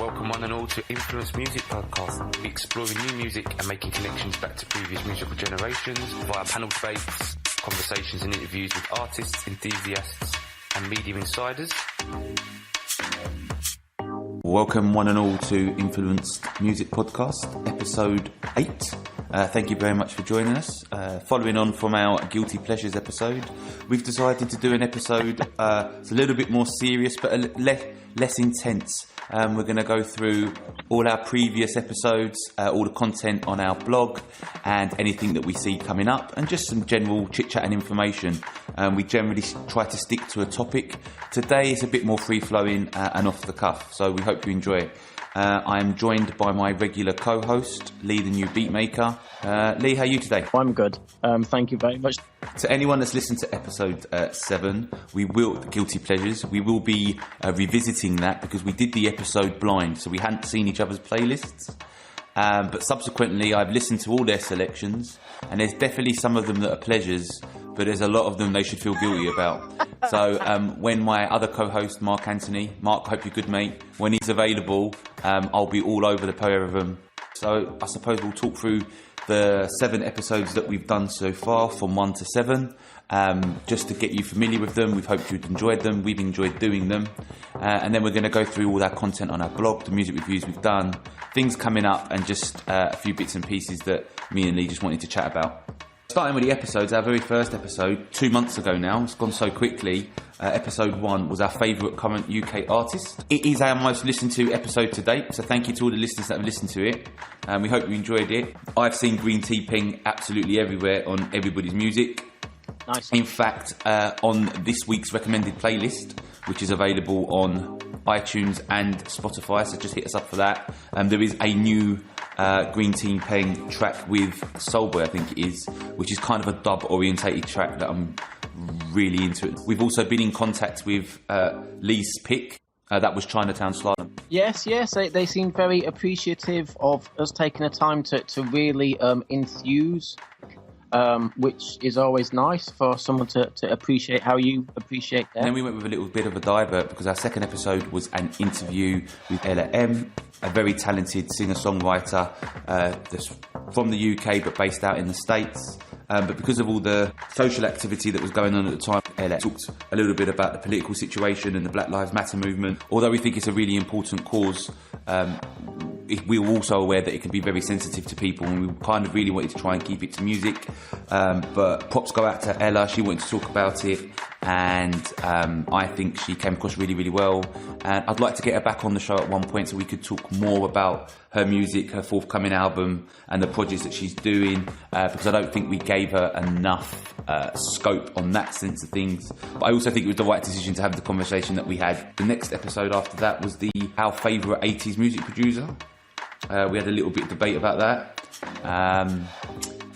Welcome one and all to Influence Music Podcast. We exploring new music and making connections back to previous musical generations via panel debates, conversations and interviews with artists, enthusiasts and media insiders. Welcome one and all to Influenced Music Podcast, episode 8. Thank you very much for joining us. Following on from our Guilty Pleasures episode, we've decided to do an episode it's a little bit more serious but less intense. We're going to go through all our previous episodes, all the content on our blog and anything that we see coming up, and just some general chit-chat and information. We generally try to stick to a topic. Today is a bit more free-flowing and off the cuff, so we hope you enjoy it. I am joined by my regular co-host, Lee the New Beatmaker. Lee, how are you today? I'm good. Thank you very much. To anyone that's listened to episode 7, the Guilty Pleasures, we will be revisiting that because we did the episode blind, so we hadn't seen each other's playlists. But subsequently, I've listened to all their selections, and there's definitely some of them that are pleasures, but there's a lot of them they should feel guilty about. So when my other co-host, Mark, hope you're good, mate, when he's available, I'll be all over the pair of them. So I suppose we'll talk through the 7 episodes that we've done so far, from 1 to 7, just to get you familiar with them. We've hoped you've enjoyed them. We've enjoyed doing them. And then we're going to go through all our content on our blog, the music reviews we've done, things coming up, and just a few bits and pieces that me and Lee just wanted to chat about. Starting with the episodes, our very first episode, 2 months ago now, it's gone so quickly. Episode 1 was our favourite current UK artist. It is our most listened to episode to date, so thank you to all the listeners that have listened to it. We hope you enjoyed it. I've seen Green Tea ping absolutely everywhere on everybody's music. Nice. In fact, on this week's recommended playlist, which is available on iTunes and Spotify, so just hit us up for that. There is a new Green Tea Peng track with Soulboy, I think it is, which is kind of a dub orientated track that I'm really into. We've also been in contact with Lee's pick, that was Chinatown Slalom. Yes, they seem very appreciative of us taking the time to really enthuse, which is always nice for someone to appreciate how you appreciate them. And then we went with a little bit of a divert because our second episode was an interview with Ella M, a very talented singer-songwriter that's from the UK but based out in the States. But because of all the social activity that was going on at the time, Ella talked a little bit about the political situation and the Black Lives Matter movement. Although we think it's a really important cause, we were also aware that it can be very sensitive to people, and we kind of really wanted to try and keep it to music. But props go out to Ella. She wanted to talk about it, and I think she came across really, really well. And I'd like to get her back on the show at one point so we could talk more about her music, her forthcoming album, and the projects that she's doing, because I don't think we gave her enough scope on that sense of things. But I also think it was the right decision to have the conversation that we had. The next episode after that was our favourite 80s music producer. We had a little bit of debate about that.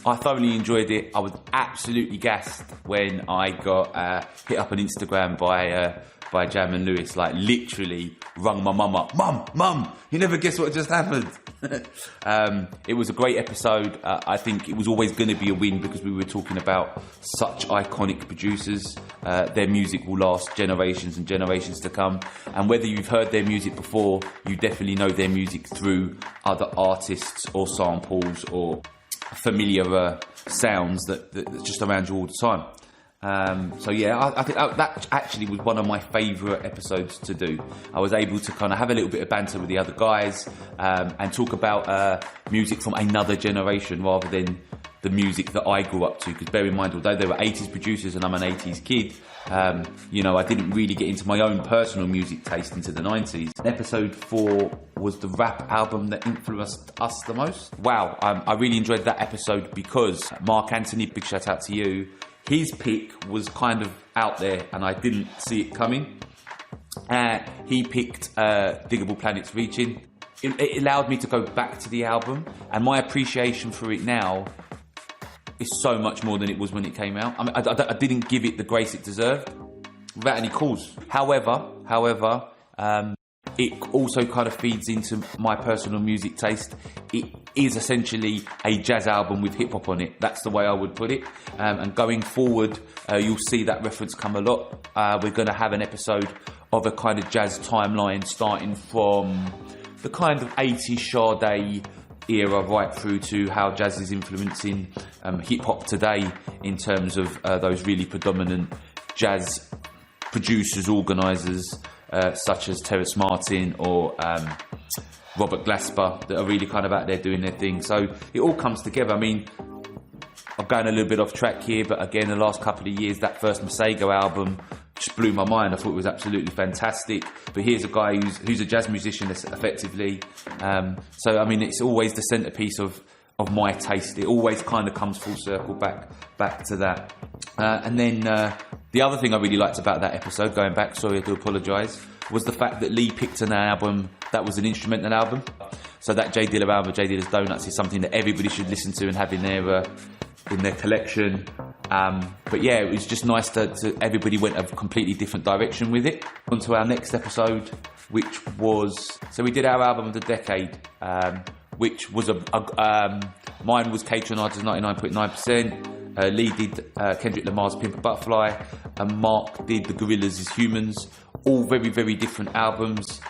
I thoroughly enjoyed it. I was absolutely gassed when I got hit up on Instagram by Jam and Lewis, like literally rung my mum up. Mum, you never guess what just happened. It was a great episode. I think it was always going to be a win because we were talking about such iconic producers. Their music will last generations and generations to come. And whether you've heard their music before, you definitely know their music through other artists or samples or familiar sounds that's just around you all the time. So yeah, I think that actually was one of my favourite episodes to do. I was able to kind of have a little bit of banter with the other guys and talk about music from another generation rather than the music that I grew up to. Because bear in mind, although there were 80s producers and I'm an 80s kid, I didn't really get into my own personal music taste into the 90s. Episode 4 was the rap album that influenced us the most. Wow, I really enjoyed that episode because Mark Anthony, big shout out to you. His pick was kind of out there and I didn't see it coming. He picked Diggable Planets Reaching. It allowed me to go back to the album, and my appreciation for it now is so much more than it was when it came out. I mean, I didn't give it the grace it deserved without any cause. However, it also kind of feeds into my personal music taste. It is essentially a jazz album with hip-hop on it. That's the way I would put it. And going forward, you'll see that reference come a lot. We're going to have an episode of a kind of jazz timeline starting from the kind of 80s Sade era right through to how jazz is influencing hip-hop today in terms of those really predominant jazz producers, organisers, such as Terrence Martin or Robert Glasper, that are really kind of out there doing their thing. So it all comes together. I mean, I'm going a little bit off track here, but again, the last couple of years, that first Masego album just blew my mind. I thought it was absolutely fantastic. But here's a guy who's a jazz musician, effectively. So, I mean, it's always the centrepiece of my taste. It always kind of comes full circle back to that. And then the other thing I really liked about that episode, going back, sorry, I do apologise, was the fact that Lee picked an album that was an instrumental album. So that J Dilla album, J Dilla's Donuts, is something that everybody should listen to and have in their collection. But yeah, it was just nice to everybody went a completely different direction with it. On to our next episode, which was, so we did our album of the decade, which was mine was K-Tronada's 99.9%. Lee did Kendrick Lamar's Pimp a Butterfly, and Mark did The Gorillaz' Humans. All very, very different albums.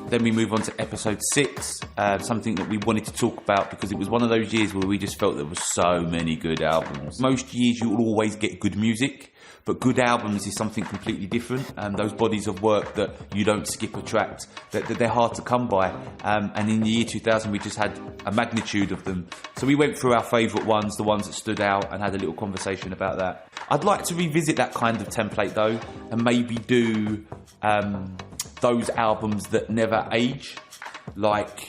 Then we move on to episode 6, something that we wanted to talk about because it was one of those years where we just felt there were so many good albums. Most years you will always get good music, but good albums is something completely different. Those bodies of work that you don't skip a track, that they're hard to come by. And in the year 2000 we just had a magnitude of them. So we went through our favourite ones, the ones that stood out, and had a little conversation about that. I'd like to revisit that kind of template though, and maybe do those albums that never age, like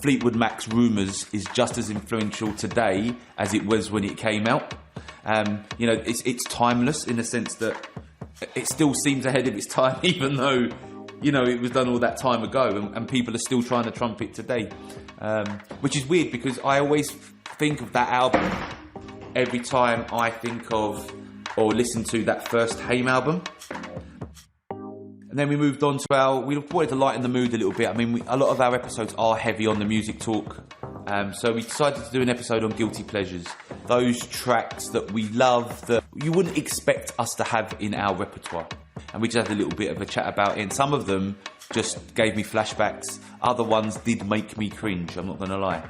Fleetwood Mac's Rumours is just as influential today as it was when it came out. You know, it's timeless in the sense that it still seems ahead of its time, even though, you know, it was done all that time ago, and people are still trying to trump it today, which is weird because I always think of that album every time I think of or listen to that first Haim album. And then we moved on to we wanted to lighten the mood a little bit. I mean, a lot of our episodes are heavy on the music talk. So we decided to do an episode on guilty pleasures. Those tracks that we love that you wouldn't expect us to have in our repertoire. And we just had a little bit of a chat about it. And some of them just gave me flashbacks. Other ones did make me cringe, I'm not going to lie.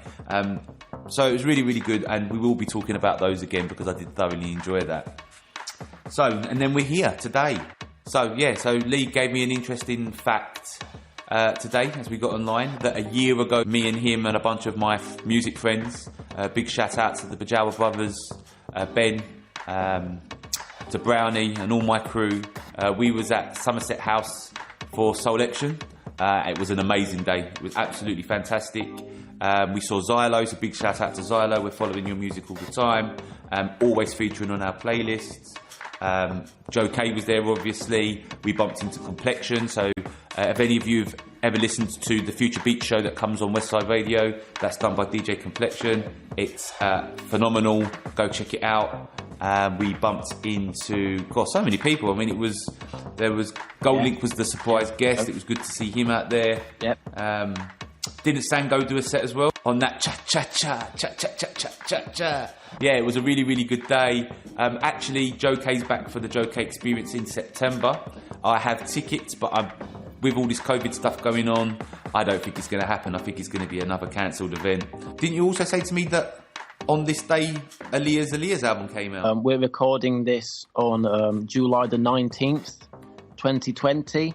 So it was really, really good. And we will be talking about those again because I did thoroughly enjoy that. So, and then we're here today. So Lee gave me an interesting fact today as we got online, that a year ago, me and him and a bunch of my music friends, big shout out to the Bajawa brothers, Ben, to Brownie and all my crew, we was at Somerset House for Solection. It was an amazing day. It was absolutely fantastic. We saw Xylo, so big shout out to Xylo. We're following your music all the time, always featuring on our playlists. Joe K was there, obviously. We bumped into Complexion. So if any of you have ever listened to the Future Beat show that comes on Westside Radio, that's done by DJ Complexion. It's phenomenal. Go check it out. We bumped into so many people. I mean, there was Goldlink was the surprise guest. It was good to see him out there. Yep. Didn't Sango do a set as well on that cha cha cha cha cha cha cha cha cha? Yeah, it was a really, really good day. Actually, Joe K's back for the Joe K Experience in September. I have tickets, but with all this COVID stuff going on, I don't think it's going to happen. I think it's going to be another cancelled event. Didn't you also say to me that on this day, Aaliyah's album came out? We're recording this on July the 19th. 2020,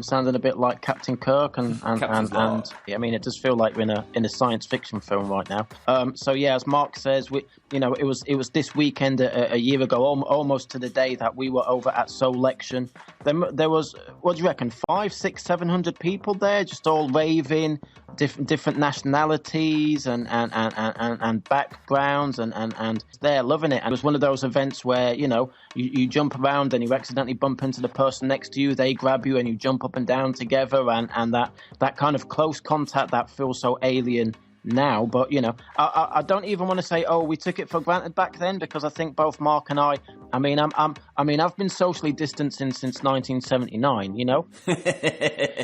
sounding a bit like Captain Kirk and I mean, it does feel like we're in a science fiction film right now. So yeah, as Mark says, it was this weekend a year ago, almost to the day, that we were over at Solection. There was, what do you reckon, 500, 600, 700 people there, just all raving, different nationalities and backgrounds, and they're loving it. And it was one of those events where you jump around and you accidentally bump into the person next to you, they grab you and you jump up and down together, and that kind of close contact that feels so alien now. But I don't even want to say, oh, we took it for granted back then, because I think both Mark and I mean, I've been socially distancing since 1979.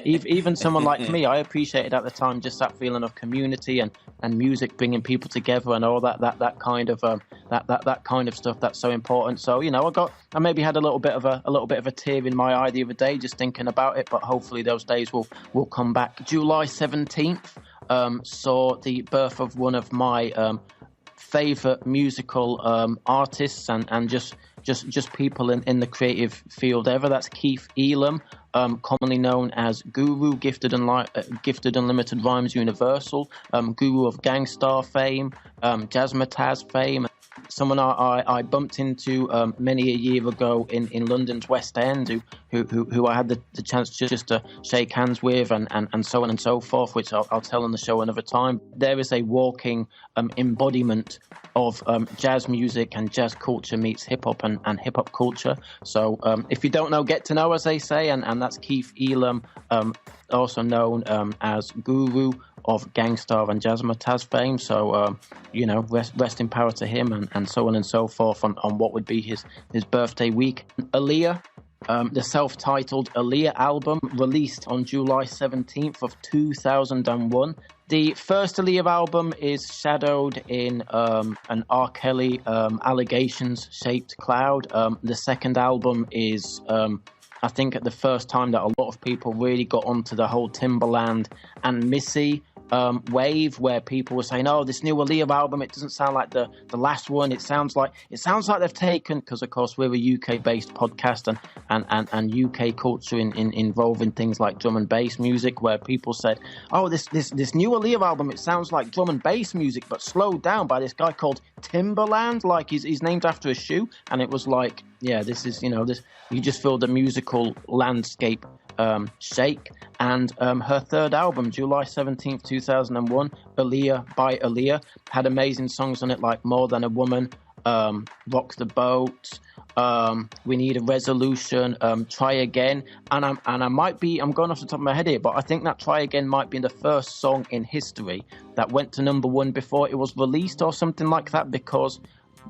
Even someone like me, I appreciated at the time just that feeling of community and music bringing people together and all that kind of that kind of stuff that's so important. So I maybe had a little bit of a tear in my eye the other day just thinking about it, but hopefully those days will come back. July 17th saw the birth of one of my favorite musical artists and just people in the creative field ever. That's Keith Elam, commonly known as Guru, Gifted Unlimited Rhymes Universal, Guru of Gangstar fame, Jazzmatazz fame. Someone I bumped into many a year ago in London's West End, who I had the chance just to shake hands with and so on and so forth, which I'll tell on the show another time. There is a walking embodiment of jazz music and jazz culture meets hip hop and hip hop culture. So if you don't know, get to know, as they say, and that's Keith Elam, also known as Guru of Gangstar and Jazzmatazz fame. So rest in power to him and so on and so forth on what would be his birthday week. Aaliyah, the self-titled Aaliyah album released on July 17th of 2001. The first Aaliyah album is shadowed in an R. Kelly allegations-shaped cloud. The second album is I think at the first time that a lot of people really got onto the whole Timbaland and Missy wave, where people were saying, "Oh, this new Aaliyah album, it doesn't sound like the last one. It sounds like they've taken," because of course we're a UK-based podcast and UK culture involving things like drum and bass music, where people said, "Oh, this new Aaliyah album, it sounds like drum and bass music, but slowed down by this guy called Timbaland, like he's named after a shoe." And it was like, yeah, this is this. You just feel the musical landscape shake. And her third album, July 17th, 2001, Aaliyah by Aaliyah, had amazing songs on it like More Than a Woman, Rock the Boat, We Need a Resolution, Try Again. And I'm going off the top of my head here, but I think that Try Again might be the first song in history that went to number one before it was released or something like that, because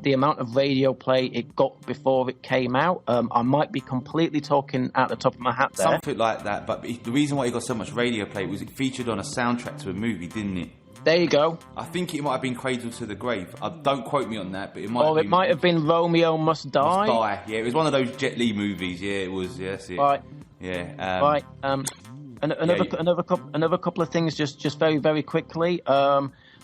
the amount of radio play it got before it came out. I might be completely talking at the top of my hat there. Something like that, but the reason why it got so much radio play was it featured on a soundtrack to a movie, didn't it? There you go. I think it might have been Cradle to the Grave. Don't quote me on that, but it might have been Romeo Must Die. Must Die, yeah. It was one of those Jet Li movies, yeah, it was, yeah, that's it. Right. Yeah. Right. Another couple of things just very, very quickly.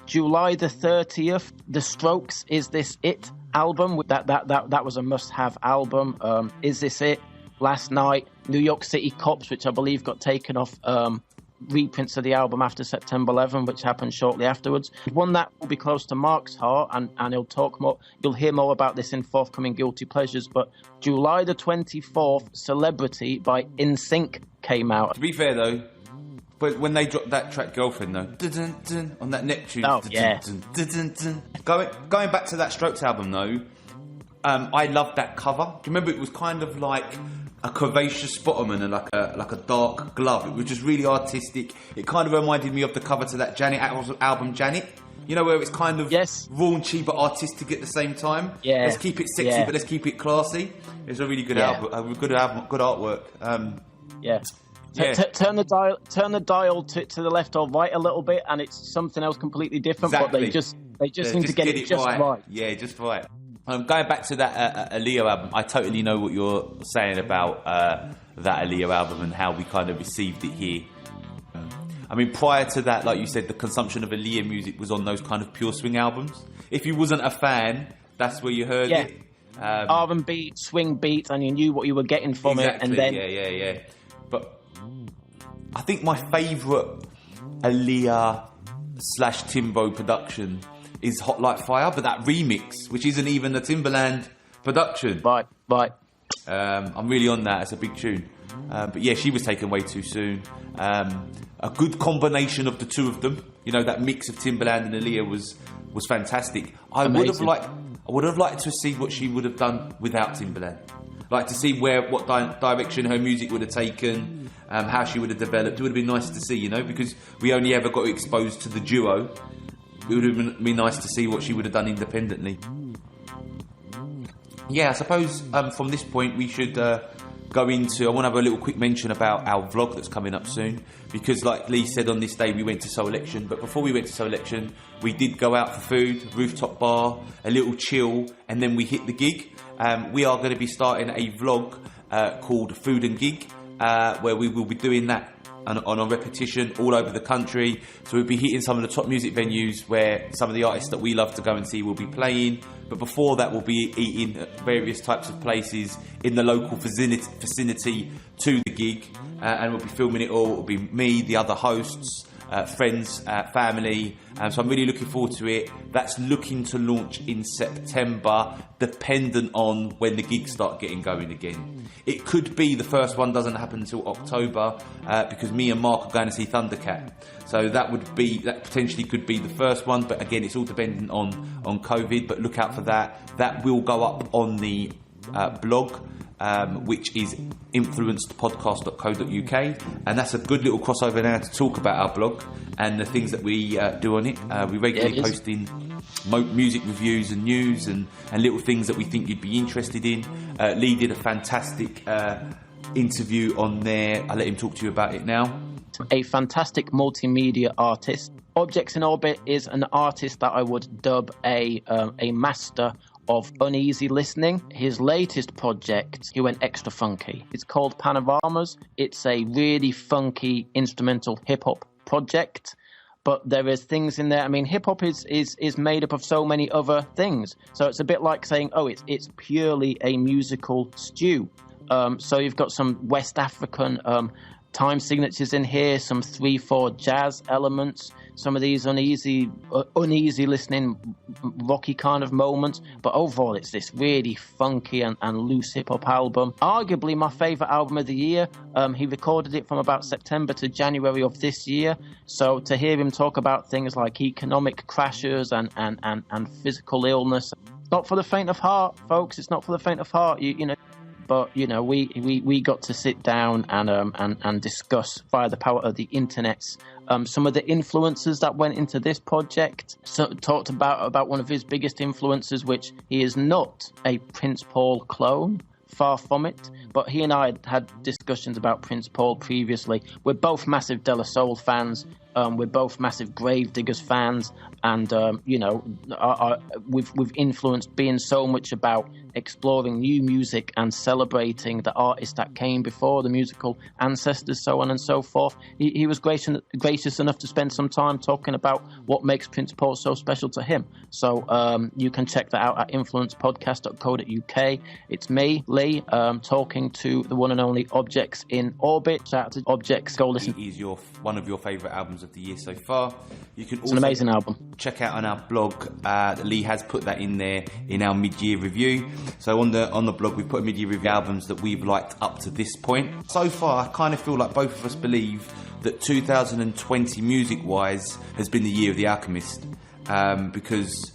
July the 30th, The Strokes' Is This It album. That was a must-have album. Is This It? Last Night, New York City Cops, which I believe got taken off reprints of the album after September 11, which happened shortly afterwards. One that will be close to Mark's heart, and you'll hear more about this in forthcoming Guilty Pleasures, but July the 24th, Celebrity by NSYNC came out. To be fair though, but when they dropped that track Girlfriend though, dun-dun-dun, on that Neptune, yeah. Dun-dun-dun. Going back to that Strokes album though, I loved that cover. Do you remember it was kind of like a curvaceous bottom and like a dark glove? It was just really artistic. It kind of reminded me of the cover to that Janet album, Janet. You know, where it's kind of raunchy but artistic at the same time. Yeah. Let's keep it sexy, but let's keep it classy. It's a really good album, good artwork. Yeah. Turn the dial to the left or right a little bit, and it's something else completely different. Exactly. But they just seem to get it just right. Yeah, just right. Going back to that Aaliyah album, I totally know what you're saying about that Aaliyah album and how we kind of received it here. I mean, prior to that, like you said, the consumption of Aaliyah music was on those kind of pure swing albums. If you wasn't a fan, that's where you heard it. R&B, swing beats, and you knew what you were getting from it. And then yeah. But I think my favourite Aaliyah / Timbo production is Hot Like Fire, but that remix, which isn't even a Timbaland production. Right. I'm really on that. It's a big tune. But yeah, she was taken way too soon. A good combination of the two of them. You know, that mix of Timbaland and Aaliyah was fantastic. I would have liked to see what she would have done without Timbaland. Like to see what direction her music would have taken, how she would have developed. It would have been nice to see, you know, because we only ever got exposed to the duo. it would have been nice to see what she would have done independently. Yeah, I suppose from this point we should go into... I want to have a little quick mention about our vlog that's coming up soon, because like Lee said, on this day we went to Soul Election, but before we went to Soul Election we did go out for food, rooftop bar, a little chill, and then we hit the gig. We are going to be starting a vlog called Food and Gig, where we will be doing that on a repetition all over the country. So we'll be hitting some of the top music venues where some of the artists that we love to go and see will be playing. But before that, we'll be eating at various types of places in the local vicinity to the gig. And we'll be filming it all. It'll be me, the other hosts, friends, family. So I'm really looking forward to it. That's looking to launch in September, dependent on when the gigs start getting going again. It could be the first one doesn't happen until October, because me and Mark are going to see Thundercat. So that potentially could be the first one, but again, it's all dependent on COVID. But look out for that. That will go up on the blog, which is influencedpodcast.co.uk, and that's a good little crossover now to talk about our blog and the things that we do on it. We regularly post in music reviews and news and little things that we think you'd be interested in. Lee did a fantastic interview on there. I'll let him talk to you about it now. A fantastic multimedia artist. Objects in Orbit is an artist that I would dub a master of uneasy listening. His latest project, he went extra funky. It's called Panoramas. It's a really funky instrumental hip-hop project, but there is things in there. I mean, hip-hop is made up of so many other things, so it's a bit like saying, oh, it's purely a musical stew. So you've got some West African time signatures in here, some 3/4 jazz elements, some of these uneasy listening, rocky kind of moments. But overall, it's this really funky and loose hip-hop album. Arguably my favourite album of the year. He recorded it from about September to January of this year. So to hear him talk about things like economic crashes and physical illness, not for the faint of heart, folks. It's not for the faint of heart. You know. But, you know, we got to sit down and discuss via the power of the internet some of the influences that went into this project. So talked about one of his biggest influences, which he is not a Prince Paul clone. Far from it. But he and I had discussions about Prince Paul previously. We're both massive De La Soul fans. We're both massive Gravediggers fans. And, you know, we've influenced being so much about exploring new music and celebrating the artists that came before, the musical ancestors, so on and so forth. He was gracious enough to spend some time talking about what makes Prince Paul so special to him. So you can check that out at influencepodcast.co.uk. It's me, Lee, talking to the one and only Objects in Orbit. Shout out to Objects. Go listen. It is one of your favourite albums of the year so far. You can also it's an amazing album. Check out on our blog. Lee has put that in there in our mid-year review. So on the blog, we've put a mid-year review albums that we've liked up to this point. So far, I kind of feel like both of us believe that 2020 music-wise has been the year of The Alchemist, because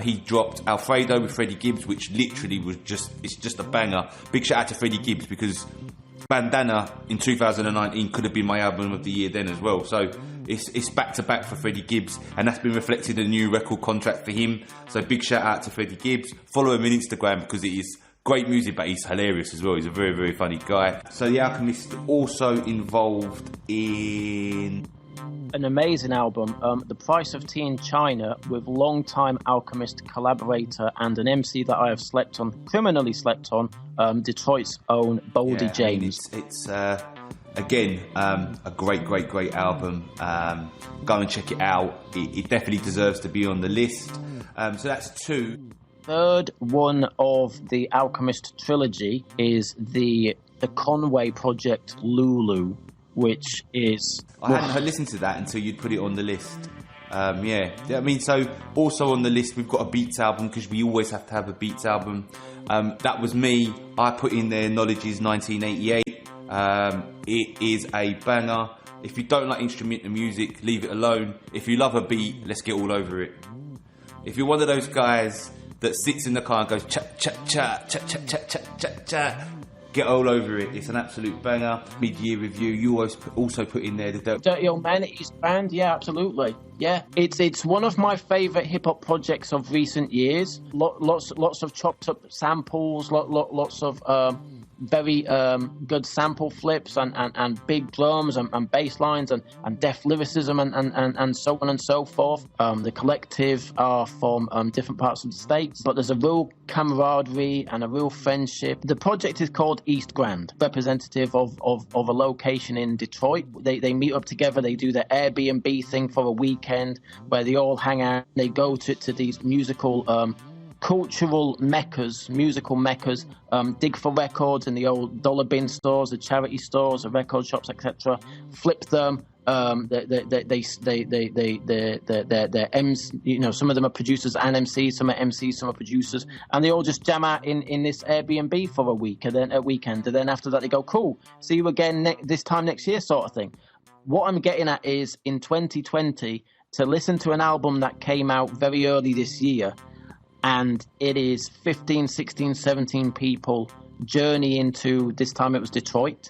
he dropped Alfredo with Freddie Gibbs, which literally was just a banger. Big shout out to Freddie Gibbs, because Bandana in 2019 could have been my album of the year then as well. So it's back to back for Freddie Gibbs, and that's been reflected in a new record contract for him. So big shout out to Freddie Gibbs. Follow him on Instagram, because it is great music, but he's hilarious as well. He's a very, very funny guy. So The Alchemist also involved in an amazing album, The Price of Tea in China, with long-time Alchemist collaborator and an MC that I have criminally slept on, Detroit's own Boldy James. I mean, it's again, a great album. Go and check it out. It definitely deserves to be on the list. So that's two. Third one of the Alchemist trilogy is the Conway Project Lulu, which is... I hadn't listened to that until you'd put it on the list. Yeah, I mean, so also on the list we've got a Beats album, because we always have to have a Beats album. That was me. I put in there Knowledge's 1988. It is a banger. If you don't like instrumental music, leave it alone. If you love a beat, let's get all over it. If you're one of those guys that sits in the car and goes cha cha cha cha cha cha cha cha, get all over it. It's an absolute banger. Mid-year review. You also put in there the Dirty Old Men, East Band. Yeah, absolutely. Yeah, it's one of my favourite hip hop projects of recent years. Lots of chopped up samples. Lots of very good sample flips and big drums and bass lines and deft lyricism and so on and so forth. The collective are from different parts of the States, but there's a real camaraderie and a real friendship. The project is called East Grand, representative of a location in Detroit. They meet up together, they do their Airbnb thing for a weekend where they all hang out. They go to these musical cultural musical meccas, dig for records in the old dollar bin stores, the charity stores, the record shops, etc. Flip them. They're some of them are producers and MCs, some are MCs, some are producers, and they all just jam out in this Airbnb for a weekend, and then after that they go, cool, see you again this time next year, sort of thing. What I'm getting at is, in 2020, to listen to an album that came out very early this year, and it is 15, 16, 17 people journey into, this time it was Detroit,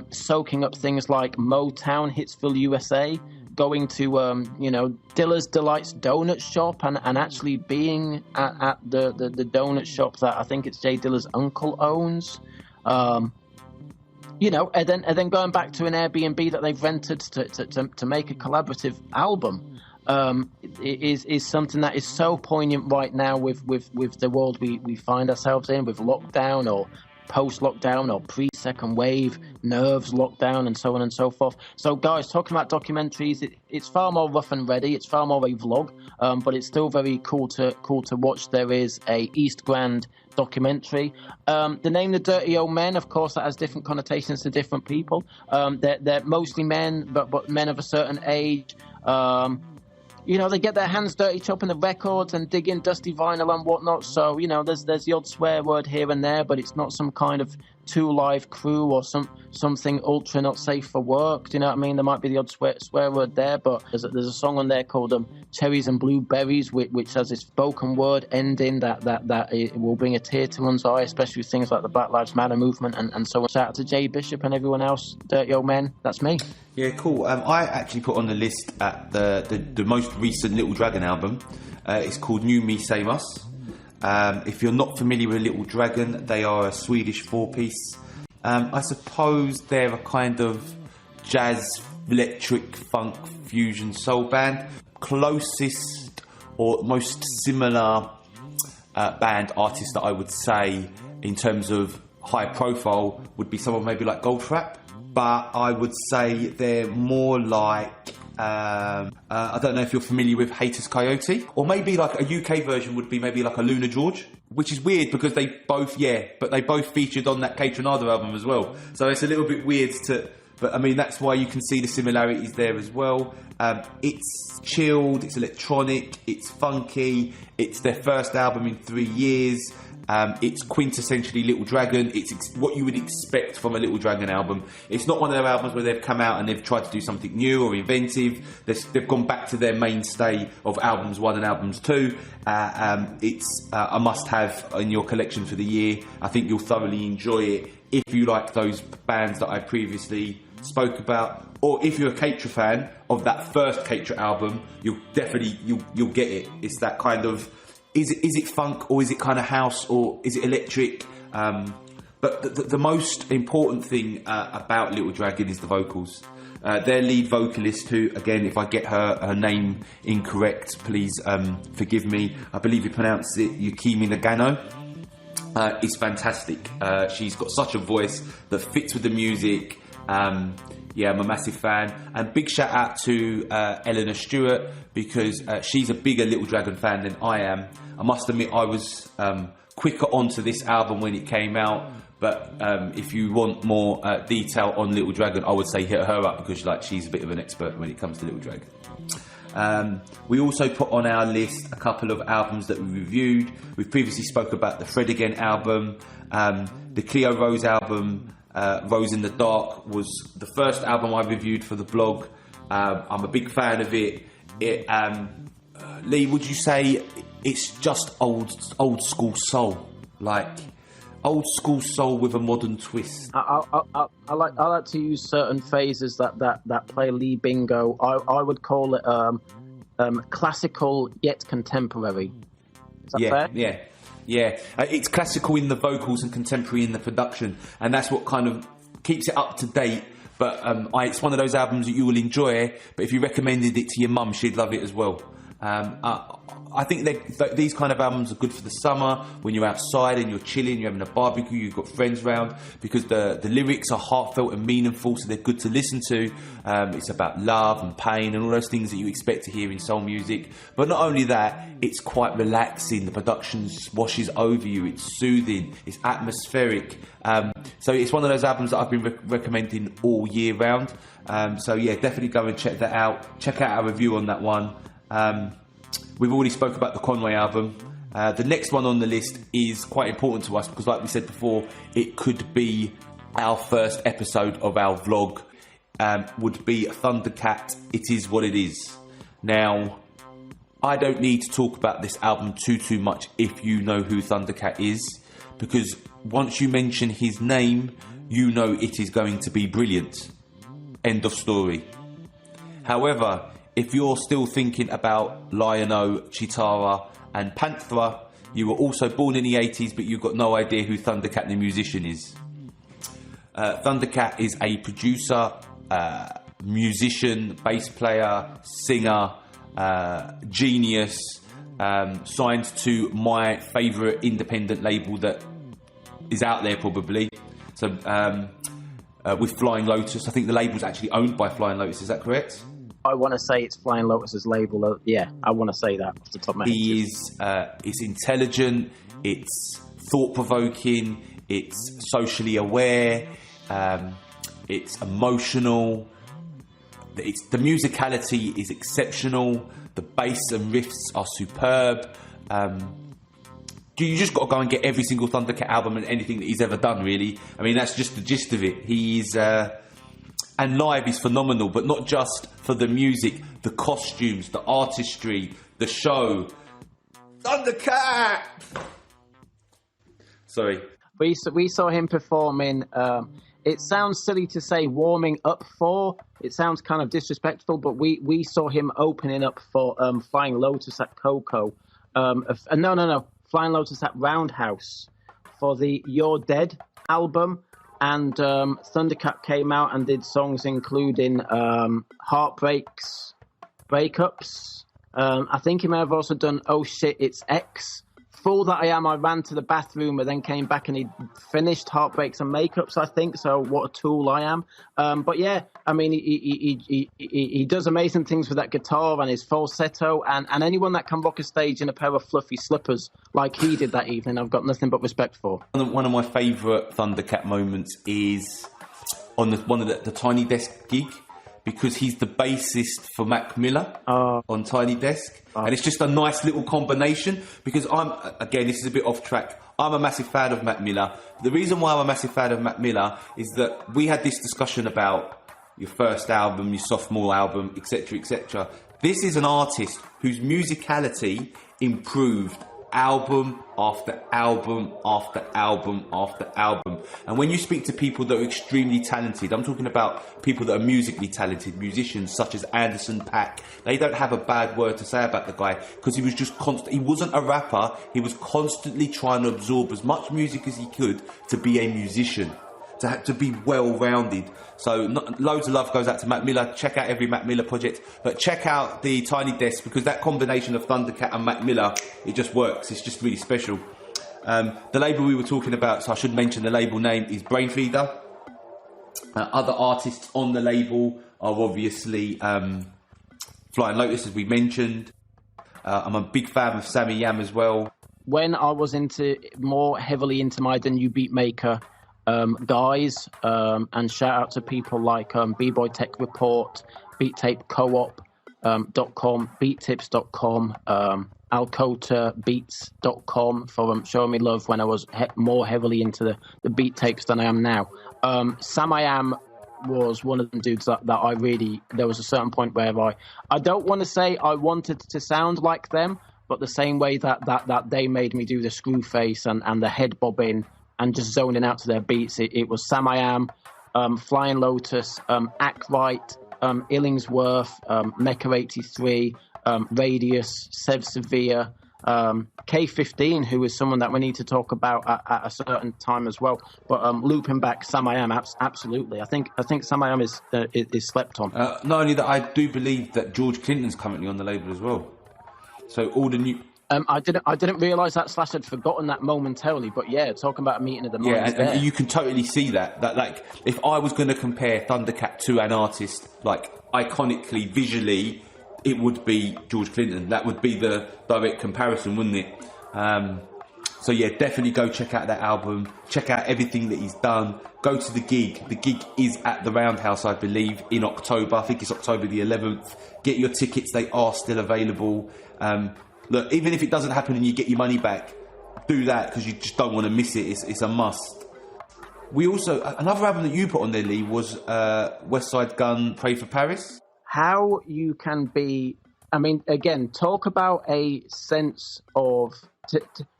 soaking up things like Motown, Hitsville, USA, going to, Dilla's Delights donut shop and actually being at the donut shop that I think it's Jay Dilla's uncle owns. And then going back to an Airbnb that they've rented to make a collaborative album. Is something that is so poignant right now with the world we find ourselves in, with lockdown or post-lockdown or pre-second wave, nerves, lockdown, and so on and so forth. So, guys, talking about documentaries, it's far more rough and ready. It's far more a vlog, but it's still very cool to watch. There is a East Grand documentary. The name The Dirty Old Men, of course, that has different connotations to different people. They're mostly men, but men of a certain age. They get their hands dirty chopping the records and digging dusty vinyl and whatnot. So, there's the odd swear word here and there, but it's not some kind of Two Live Crew or something ultra not safe for work. Do you know what I mean? There might be the odd swear word there, but there's a song on there called Cherries and Blueberries, which has this spoken word ending that it will bring a tear to one's eye, especially with things like the Black Lives Matter movement and so on. Shout out to Jay Bishop and everyone else. Dirty Old Men, that's me. Yeah, cool. I actually put on the list at the most recent Little Dragon album. It's called New Me Same Us. If you're not familiar with Little Dragon, they are a Swedish four-piece. I suppose they're a kind of jazz, electric, funk, fusion, soul band. Closest or most similar band artist that I would say in terms of high profile would be someone maybe like Goldfrapp. But I would say they're more like... I don't know if you're familiar with Haters Coyote, or maybe like a UK version would be maybe like a Luna George, which is weird because they both featured on that Kate Renata album as well. So it's a little bit weird but I mean, that's why you can see the similarities there as well. It's chilled, it's electronic, it's funky, it's their first album in 3 years. It's quintessentially Little Dragon. It's what you would expect from a Little Dragon album. It's not one of their albums where they've come out and they've tried to do something new or inventive. They've gone back to their mainstay of albums 1 and albums 2. It's a must-have in your collection for the year. I think you'll thoroughly enjoy it if you like those bands that I previously spoke about, or if you're a Katra fan of that first Katra album, you'll get it. It's that kind of... Is it funk, or is it kind of house, or is it electric? But the most important thing about Little Dragon is the vocals. Their lead vocalist, who, again, if I get her name incorrect, please forgive me. I believe you pronounce it Yukimi Nagano. Is fantastic. She's got such a voice that fits with the music. Yeah, I'm a massive fan. And big shout out to Eleanor Stewart, because she's a bigger Little Dragon fan than I am. I must admit I was quicker onto this album when it came out, but if you want more detail on Little Dragon, I would say hit her up, because she's a bit of an expert when it comes to Little Dragon. We also put on our list a couple of albums that we reviewed. We've previously spoke about the Fred Again album, the Cleo Rose album. Rose in the Dark was the first album I reviewed for the blog. I'm a big fan of it. Lee, would you say it's just old school soul? old school soul with a modern twist. I like to use certain phrases that play Lee Bingo. I would call it classical yet contemporary. Is that fair? Yeah. It's classical in the vocals and contemporary in the production, and that's what kind of keeps it up to date. But it's one of those albums that you will enjoy. But if you recommended it to your mum, she'd love it as well. I think these kind of albums are good for the summer when you're outside and you're chilling, you're having a barbecue, you've got friends round, because the lyrics are heartfelt and meaningful, so they're good to listen to. It's about love and pain and all those things that you expect to hear in soul music. But not only that, it's quite relaxing. The production washes over you. It's soothing. It's atmospheric. So it's one of those albums that I've been recommending all year round. So yeah, definitely go and check that out. Check out our review on that one. We've already spoke about the Conway album. The next one on the list is quite important to us because, like we said before, it could be our first episode of our vlog. Would be Thundercat, It Is What It Is. Now, I don't need to talk about this album too much if you know who Thundercat is, because once you mention his name, you know it is going to be brilliant. End of story. However, if you're still thinking about Lion-O, Chitara and Panthera, you were also born in the 80s, but you've got no idea who Thundercat the musician is. Thundercat is a producer, musician, bass player, singer, genius, signed to my favourite independent label that is out there probably. So with Flying Lotus, I think the label's actually owned by Flying Lotus, is that correct? I want to say it's Flying Lotus's label. Yeah, I want to say that off the top of my head. He is, it's intelligent, it's thought-provoking, it's socially aware, it's emotional, the musicality is exceptional, the bass and riffs are superb. You just got to go and get every single Thundercat album and anything that he's ever done, really. I mean, that's just the gist of it. He's... and live is phenomenal, but not just for the music, the costumes, the artistry, the show. Thundercat! Sorry. We saw him performing, it sounds silly to say warming up for, it sounds kind of disrespectful, but we saw him opening up for Flying Lotus at Coco. No, Flying Lotus at Roundhouse for the You're Dead album. And Thundercat came out and did songs including Heartbreaks, Breakups. I think he may have also done Oh Shit, It's X. Fool that I am, I ran to the bathroom and then came back and he finished Heartbreaks and Makeups, I think. So what a tool I am. But yeah, I mean, he does amazing things with that guitar and his falsetto. And anyone that can rock a stage in a pair of fluffy slippers like he did that evening, I've got nothing but respect for. One of my favourite Thundercat moments is on one of the Tiny Desk gig, because he's the bassist for Mac Miller on Tiny Desk. And it's just a nice little combination, because again, this is a bit off track, I'm a massive fan of Mac Miller. The reason why I'm a massive fan of Mac Miller is that we had this discussion about your first album, your sophomore album, etc., etc. This is an artist whose musicality improved album after album after album after album. And when you speak to people that are extremely talented, I'm talking about people that are musically talented, musicians such as Anderson .Paak, they don't have a bad word to say about the guy, because he was just he wasn't a rapper, he was constantly trying to absorb as much music as he could to be a musician, to be well-rounded. So loads of love goes out to Mac Miller. Check out every Mac Miller project, but check out the Tiny Desk, because that combination of Thundercat and Mac Miller, it just works. It's just really special. The label we were talking about, so I should mention the label name, is Brainfeeder. Other artists on the label are obviously Flying Lotus, as we mentioned. I'm a big fan of Sammy Yam as well. When I was more heavily into my Than You Beatmaker guys, and shout out to people like B-Boy Tech Report, BeatTapeCoop.com, BeatTips.com, AlcotaBeats.com for showing me love when I was more heavily into the beat tapes than I am now. Sam I Am was one of them dudes that I really, there was a certain point where I don't want to say I wanted to sound like them, but the same way that they made me do the screw face and the head bobbing and just zoning out to their beats. It was Sam I Am, Flying Lotus, Act Right, Illingsworth, Mecha 83, Radius, Sev Severe, K15, who is someone that we need to talk about at a certain time as well. But looping back, Sam I Am, absolutely. I think Sam I Am is slept on. Not only that, I do believe that George Clinton's currently on the label as well. So all the new. I didn't realise that / had forgotten that momentarily, but yeah, talking about a meeting of the minds. Yeah, and you can totally see that like if I was going to compare Thundercat to an artist, like iconically, visually, it would be George Clinton. That would be the direct comparison, wouldn't it? So yeah, definitely go check out that album. Check out everything that he's done. Go to the gig. The gig is at the Roundhouse, I believe, in October. I think it's October the 11th. Get your tickets. They are still available. Look, even if it doesn't happen and you get your money back, do that because you just don't want to miss it. It's a must. We also, another album that you put on there, Lee, was West Side Gun, Pray for Paris. How you can be, I mean, again, talk about a sense of,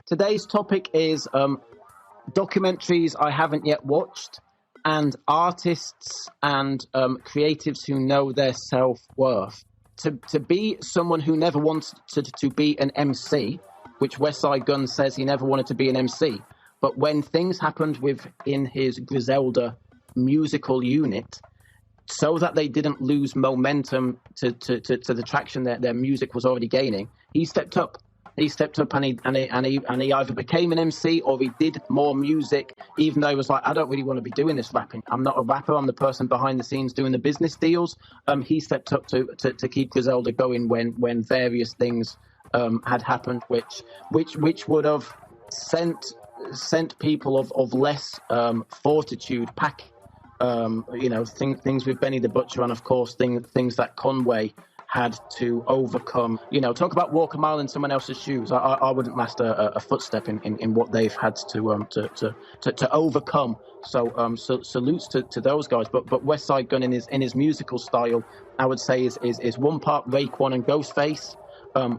today's topic is documentaries I haven't yet watched and artists and creatives who know their self-worth. To be someone who never wanted to be an MC, which West Side Gun says he never wanted to be an MC, but when things happened within his Griselda musical unit, so that they didn't lose momentum to the traction that their music was already gaining, he stepped up. He stepped up and he either became an MC or he did more music, even though he was like, I don't really want to be doing this rapping. I'm not a rapper. I'm the person behind the scenes doing the business deals. He stepped up to keep Griselda going when various things had happened, which would have sent people of less fortitude back. Things with Benny the Butcher and of course things that Conway had to overcome. Talk about walk a mile in someone else's shoes. I wouldn't last a footstep in what they've had to overcome. So salutes to those guys. But West Side Gun in his musical style, I would say is one part Raekwon and Ghostface,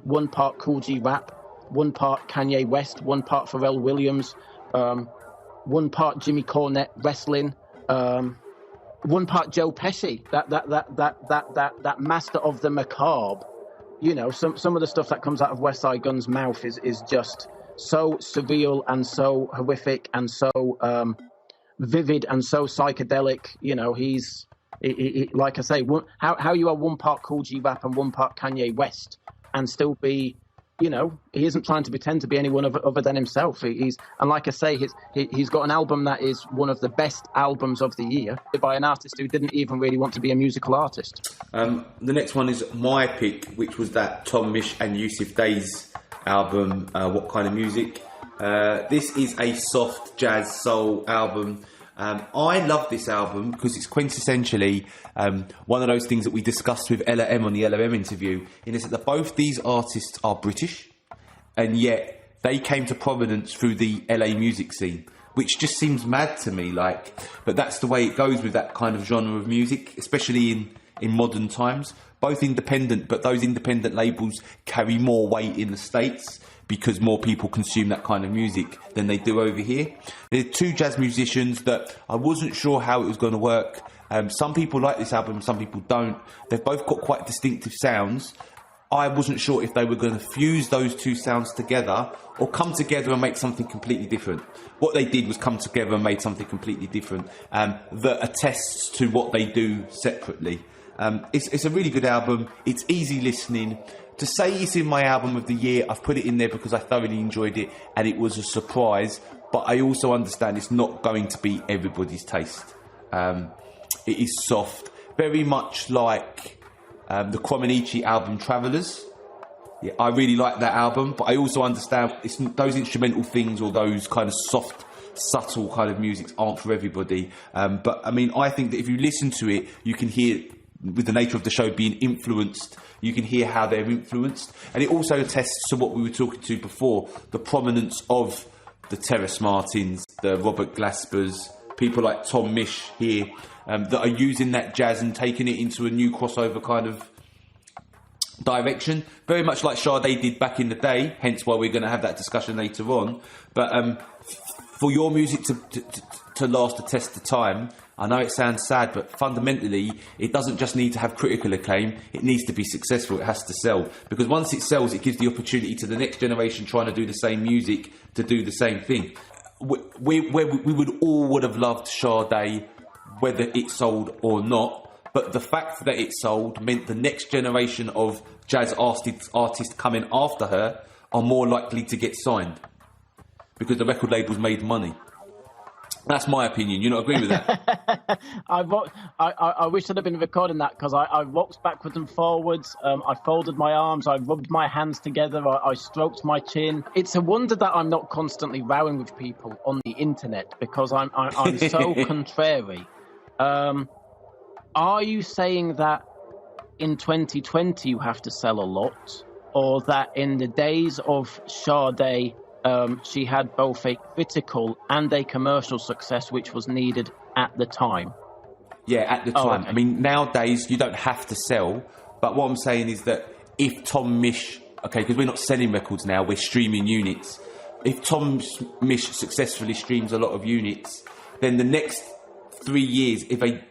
one part Cool G rap, one part Kanye West, one part Pharrell Williams, one part Jimmy Cornette wrestling. One part Joe Pesci, that master of the macabre. Some of the stuff that comes out of West Side Gun's mouth is just so surreal and so horrific and so vivid and so psychedelic. He's like I say, how you are one part Cool G rap and one part Kanye West and still be. He isn't trying to pretend to be anyone other than himself. And like I say, he's got an album that is one of the best albums of the year by an artist who didn't even really want to be a musical artist. The next one is my pick, which was that Tom Misch and Yusuf Day's album, What Kind of Music. This is a soft jazz soul album. I love this album because it's quintessentially one of those things that we discussed with Ella M on the Ella M interview, in is that both these artists are British and yet they came to prominence through the LA music scene, which just seems mad to me, but that's the way it goes with that kind of genre of music, especially in modern times. Both independent, but those independent labels carry more weight in the States because more people consume that kind of music than they do over here. There are two jazz musicians that I wasn't sure how it was going to work. Some people like this album, some people don't. They've both got quite distinctive sounds. I wasn't sure if they were going to fuse those two sounds together or come together and make something completely different. What they did was come together and made something completely different that attests to what they do separately. It's a really good album. It's easy listening. To say it's in my album of the year, I've put it in there because I thoroughly enjoyed it and it was a surprise, but I also understand it's not going to be everybody's taste. It is soft, very much like the Kwamanichi album Travellers. Yeah, I really like that album, but I also understand it's those instrumental things or those kind of soft, subtle kind of music aren't for everybody. But I mean, I think that if you listen to it, you can hear, with the nature of the show being influenced, you can hear how they're influenced. And it also attests to what we were talking to before, the prominence of the Terrace Martins, the Robert Glaspers, people like Tom Misch here, that are using that jazz and taking it into a new crossover kind of direction. Very much like Sade did back in the day, hence why we're going to have that discussion later on. But for your music to last the test of time, I know it sounds sad, but fundamentally, it doesn't just need to have critical acclaim. It needs to be successful. It has to sell. Because once it sells, it gives the opportunity to the next generation trying to do the same music to do the same thing. We would have loved Sade, whether it sold or not. But the fact that it sold meant the next generation of jazz artists coming after her are more likely to get signed. Because the record labels made money. That's my opinion. You not agree with that? I wish I'd have been recording that, because I rocked backwards and forwards. I folded my arms. I rubbed my hands together. I stroked my chin. It's a wonder that I'm not constantly rowing with people on the internet, because I'm so contrary. Are you saying that in 2020 you have to sell a lot, or that in the days of Sade, she had both a critical and a commercial success which was needed at the time? Yeah, at the time. Okay. I mean, nowadays you don't have to sell, but what I'm saying is that if Tom Misch, okay, because we're not selling records now, we're streaming units. If Tom Misch successfully streams a lot of units, then the next 3 years, if a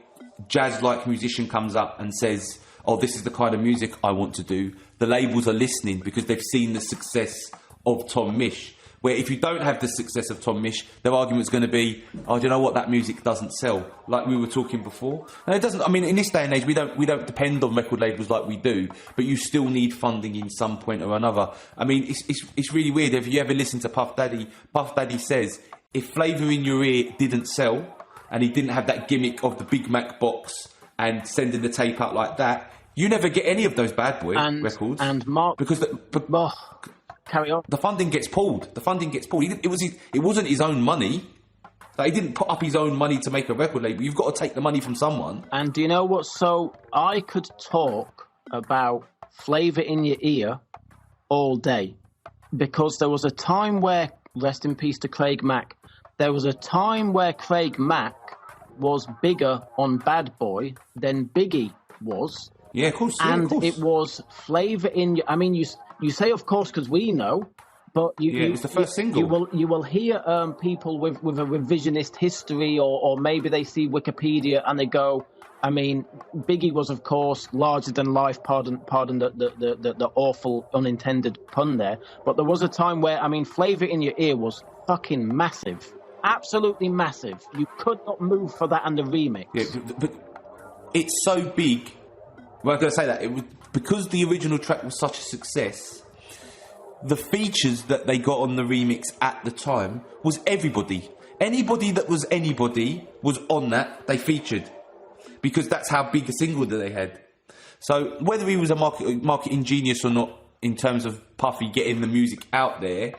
jazz-like musician comes up and says, oh, this is the kind of music I want to do, the labels are listening because they've seen the success of Tom Misch. Where if you don't have the success of Tom Misch, their argument's going to be, oh, do you know what, that music doesn't sell, like we were talking before. And it doesn't. I mean, in this day and age, we don't depend on record labels like we do, but you still need funding in some point or another. I mean, it's really weird. If you ever listen to Puff Daddy says, if Flavour in Your Ear didn't sell, and he didn't have that gimmick of the Big Mac box and sending the tape out like that, you never get any of those Bad Boy records. And Mark, because carry on. The funding gets pulled. It wasn't his own money. Like, he didn't put up his own money to make a record label. You've got to take the money from someone. And do you know what? So I could talk about Flavour in Your Ear all day, because there was a time where, rest in peace to Craig Mack, there was a time where Craig Mack was bigger on Bad Boy than Biggie was. Yeah, of course. And of course. it was Flavour in Your... I mean, you say, of course, because we know, but it was the first single. You will hear people with a revisionist history, or maybe they see Wikipedia and they go, I mean, Biggie was, of course, larger than life. Pardon the awful unintended pun there. But there was a time where, I mean, Flavour in Your Ear was fucking massive, absolutely massive. You could not move for that and the remix. Yeah, but it's so big. Well, I'm going to say that it was because the original track was such a success. The features that they got on the remix at the time was everybody. Anybody that was anybody was on that. They featured, because that's how big a single that they had. So whether he was a marketing genius or not, in terms of Puffy getting the music out there,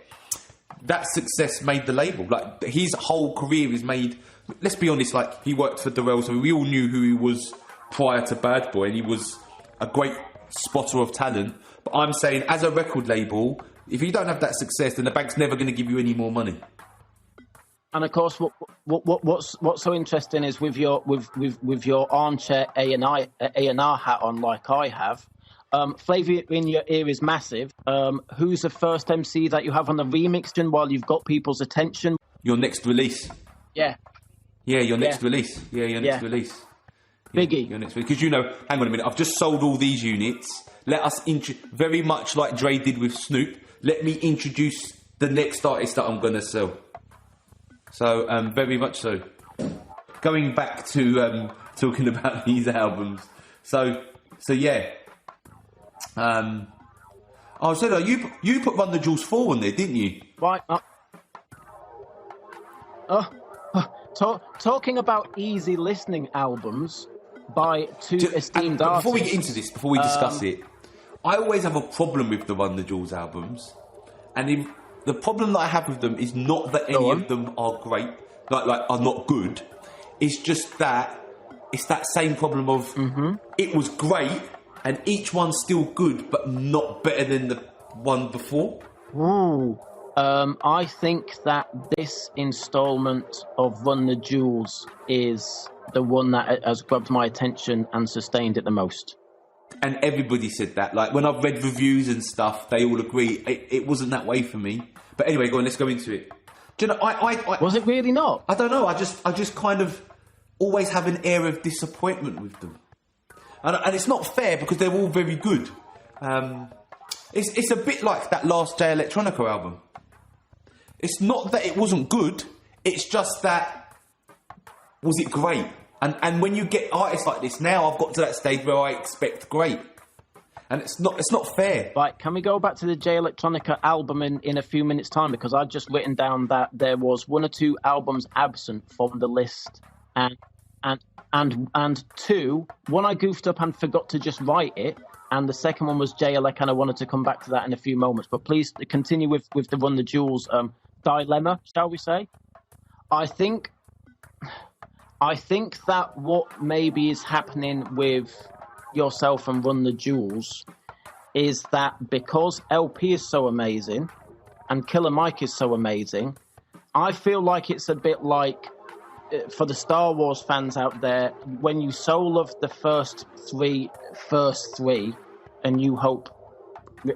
that success made the label. Like, his whole career is made. Let's be honest. Like, he worked for Darrell, so we all knew who he was prior to Bad Boy, and he was a great spotter of talent. But I'm saying, as a record label, if you don't have that success, then the bank's never going to give you any more money. And of course, what's so interesting is with your armchair A&R hat on, like I have, Flavour in Your Ear is massive. Who's the first MC that you have on the remix, while you've got people's attention? Your next release. Yeah. Yeah, your next release. Yeah, your next release. Biggie. Because, hang on a minute, I've just sold all these units. Let us, very much like Dre did with Snoop, let me introduce the next artist that I'm going to sell. So, very much so. Going back to talking about these albums. So yeah. I said, you put Run the Jewels 4 on there, didn't you? Right. Talking about easy listening albums by two esteemed artists. Before we get into this, before we discuss it, I always have a problem with the Run the Jewels albums, and the problem that I have with them is not that any of them are great, like are not good. It's just that it's that same problem of it was great, and each one's still good, but not better than the one before. Ooh. I think that this instalment of Run the Jewels is the one that has grabbed my attention and sustained it the most. And everybody said that. Like, when I've read reviews and stuff, they all agree it wasn't that way for me. But anyway, go on, let's go into it. Do you know? I Was it really not? I don't know. I just kind of always have an air of disappointment with them, and it's not fair because they're all very good. It's a bit like that last Jay Electronica album. It's not that it wasn't good. It's just that, was it great? And when you get artists like this now, I've got to that stage where I expect great, and it's not fair. Right, can we go back to the Jay Electronica album in a few minutes' time? Because I've just written down that there was 1 or 2 albums absent from the list, and 2. One I goofed up and forgot to just write it, and the second one was Jay Elec, and I wanted to come back to that in a few moments. But please continue with the Run the Jewels dilemma, shall we say? I think that what maybe is happening with yourself and Run the Jewels is that because LP is so amazing and Killer Mike is so amazing, I feel like it's a bit like, for the Star Wars fans out there, when you so loved the first three, and New Hope,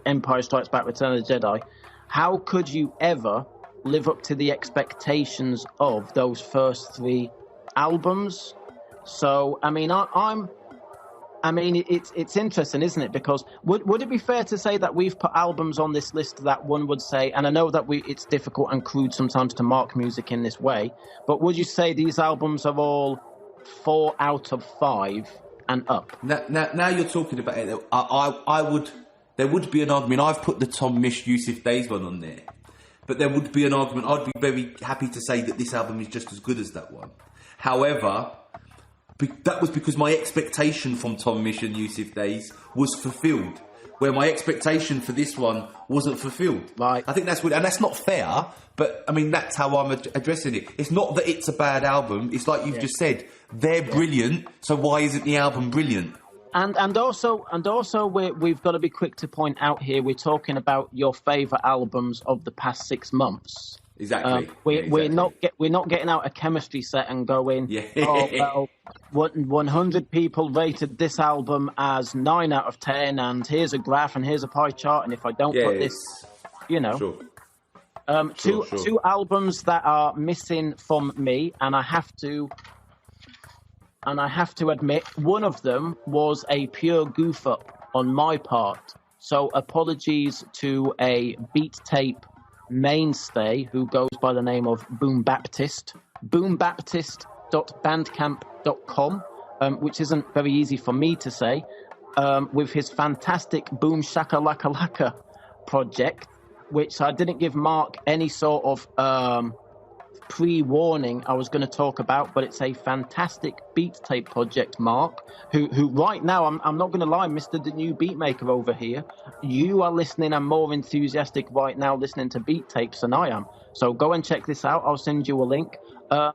Empire Strikes Back, Return of the Jedi, how could you ever live up to the expectations of those first 3 albums? So, I mean, it's interesting, isn't it? Because would it be fair to say that we've put albums on this list that one would say, and I know that it's difficult and crude sometimes to mark music in this way, but would you say these albums are all 4 out of 5 and up? Now you're talking about it. There would be an argument. I've put the Tom Misch Yusuf Days one on there, but there would be an argument. I'd be very happy to say that this album is just as good as that one. However, that was because my expectation from Tom Misch and Yusuf Days was fulfilled, where my expectation for this one wasn't fulfilled. Right. I think that's what, and that's not fair, but I mean, that's how I'm addressing it. It's not that it's a bad album. It's like you've just said, they're brilliant, so why isn't the album brilliant? And also, we've got to be quick to point out here, we're talking about your favourite albums of the past 6 months. Exactly. We're not getting out a chemistry set and going, oh, well, 100 people rated this album as 9 out of 10, and here's a graph and here's a pie chart, and if I don't put this, you know. Sure. Two albums that are missing from me, and I have to admit, one of them was a pure goof up on my part. So apologies to a beat tape mainstay who goes by the name of Boom Baptist. boombaptist.bandcamp.com, which isn't very easy for me to say, with his fantastic Boom Shaka Laka Laka project, which I didn't give Mark any sort of pre-warning I was going to talk about, but it's a fantastic beat tape project, Mark, who right now, I'm not going to lie, Mr. The New Beatmaker over here, you are listening and more enthusiastic right now listening to beat tapes than I am. So go and check this out. I'll send you a link. Cool.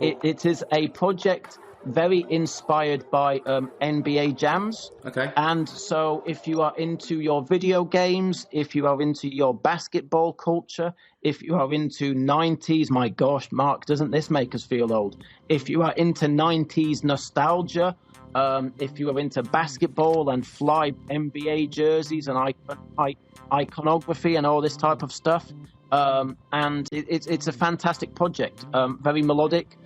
It is a project very inspired by NBA jams. Okay. And so if you are into your video games, if you are into your basketball culture, if you are into 90s, my gosh, Mark, doesn't this make us feel old? If you are into 90s nostalgia, if you are into basketball and fly NBA jerseys and iconography and all this type of stuff, and it's a fantastic project, very melodic,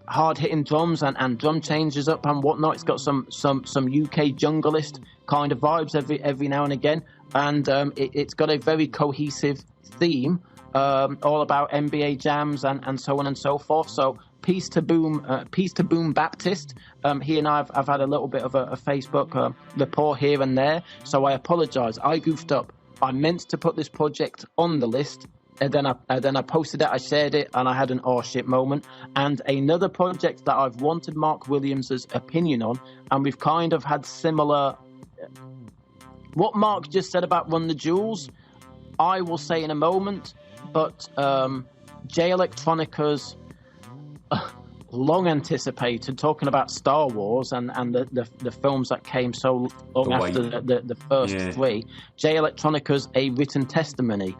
hard-hitting drums and drum changes up and whatnot. It's got some UK junglist kind of vibes every now and again, and it's got a very cohesive theme, all about NBA jams and so on and so forth. So peace to Boom Baptist. He and I've had a little bit of a Facebook rapport here and there, so I apologise. I goofed up. I meant to put this project on the list, and then I posted it, I shared it, and I had an oh shit moment. And another project that I've wanted Mark Williams' opinion on, and we've kind of had similar. What Mark just said about Run the Jewels, I will say in a moment, but Jay Electronica's long anticipated, talking about Star Wars and the films that came so long after the first 3, Jay Electronica's A Written Testimony.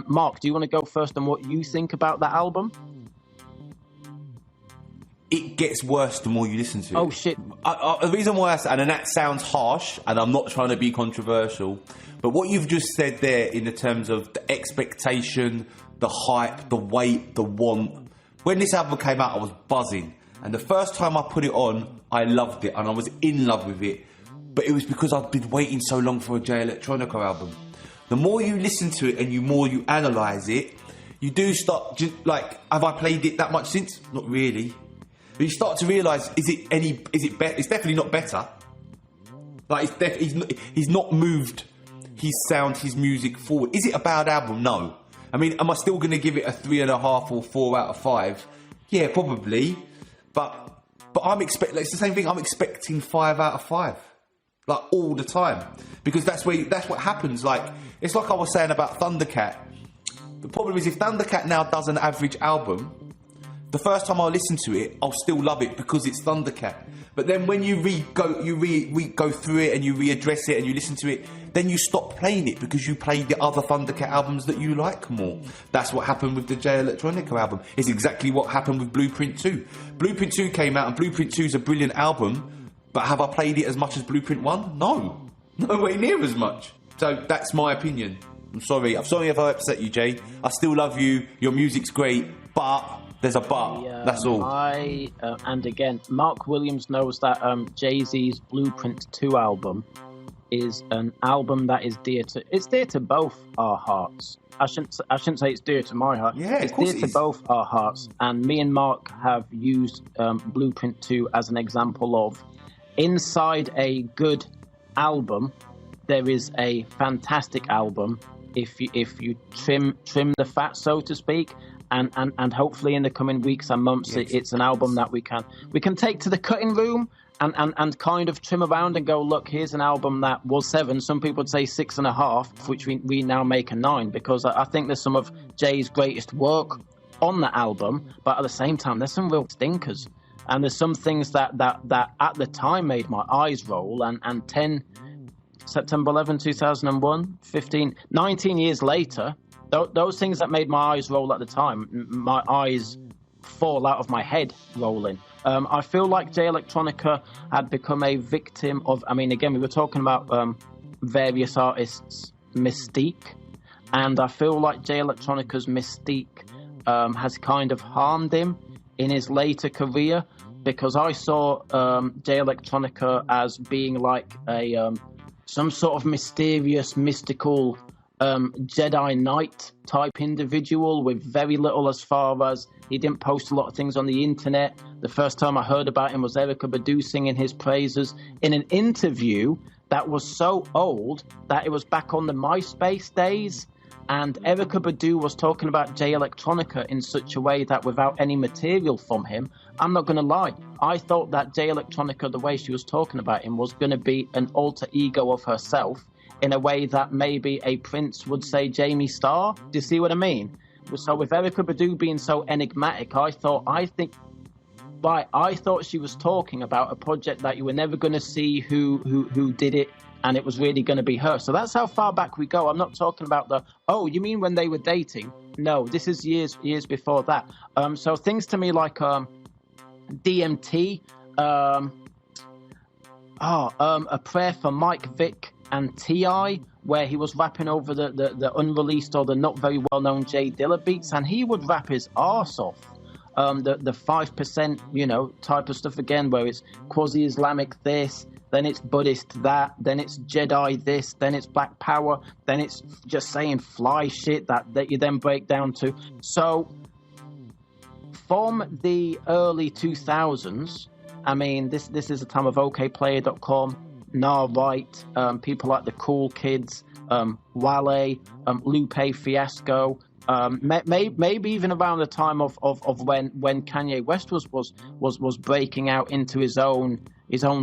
Mark, do you want to go first on what you think about that album? it gets worse the more you listen to it. Oh shit! The reason why I say, and that sounds harsh, and I'm not trying to be controversial, but what you've just said there in the terms of the expectation, the hype, the wait, the want. When this album came out, I was buzzing, and the first time I put it on, I loved it, and I was in love with it. But it was because I'd been waiting so long for a Jay Electronica album. The more you listen to it and the more you analyse it, you do start, like, have I played it that much since? Not really. But you start to realise, is it better? It's definitely not better. Like, he's not moved his sound, his music forward. Is it a bad album? No. I mean, am I still going to give it a 3.5 or 4 out of 5? Yeah, probably. But I'm expecting, it's the same thing, I'm expecting 5 out of 5. Like, all the time. Because that's what happens. Like, it's like I was saying about Thundercat. The problem is, if Thundercat now does an average album, the first time I listen to it, I'll still love it because it's Thundercat. But then when you go through it and you readdress it and you listen to it, then you stop playing it because you played the other Thundercat albums that you like more. That's what happened with the Jay Electronica album. It's exactly what happened with Blueprint 2. Blueprint 2 came out and Blueprint 2 is a brilliant album, but have I played it as much as Blueprint 1? No. Nowhere near as much. So that's my opinion. I'm sorry if I upset you, Jay. I still love you. Your music's great, but there's a but. That's all. And again, Mark Williams knows that Jay-Z's Blueprint 2 album is an album that is dear to both our hearts. I shouldn't say it's dear to my heart. Yeah, it's dear to both our hearts. And me and Mark have used Blueprint 2 as an example of inside a good album, there is a fantastic album if you trim the fat, so to speak, and hopefully in the coming weeks and months, yes, it's an album that we can take to the cutting room and kind of trim around and go, look, here's an album that was 7. Some people would say 6.5, which we now make a 9, because I think there's some of Jay's greatest work on the album, but at the same time, there's some real stinkers. And there's some things that at the time made my eyes roll, and 10 September 11, 2001, 19 years later, those things that made my eyes roll at the time, my eyes fall out of my head rolling. I feel like Jay Electronica had become a victim of, I mean, again, we were talking about various artists' mystique, and I feel like Jay Electronica's mystique has kind of harmed him in his later career, because I saw Jay Electronica as being like a some sort of mysterious, mystical Jedi Knight type individual with very little, as far as he didn't post a lot of things on the internet. The first time I heard about him was Erykah Badu singing his praises in an interview that was so old that it was back on the MySpace days. And Erykah Badu was talking about Jay Electronica in such a way that without any material from him, I'm not going to lie, I thought that Jay Electronica, the way she was talking about him, was going to be an alter ego of herself in a way that maybe a Prince would say Jamie Starr. Do you see what I mean? So with Erykah Badu being so enigmatic, I thought she was talking about a project that you were never going to see who did it, and it was really going to be her. So that's how far back we go. I'm not talking about oh, you mean when they were dating? No, this is years before that. So things to me like DMT, A Prayer for Mike Vick and T.I., where he was rapping over the unreleased or the not very well-known Jay Dilla beats, and he would rap his arse off. The 5%, type of stuff again, where it's quasi-Islamic this, then it's Buddhist that, then it's Jedi this, then it's Black Power, then it's just saying fly shit that you then break down to. So, from the early 2000s, I mean, this is a time of OKPlayer.com, Nah Right, people like the Cool Kids, Wale, Lupe Fiasco, maybe even around the time of when Kanye West was breaking out into his own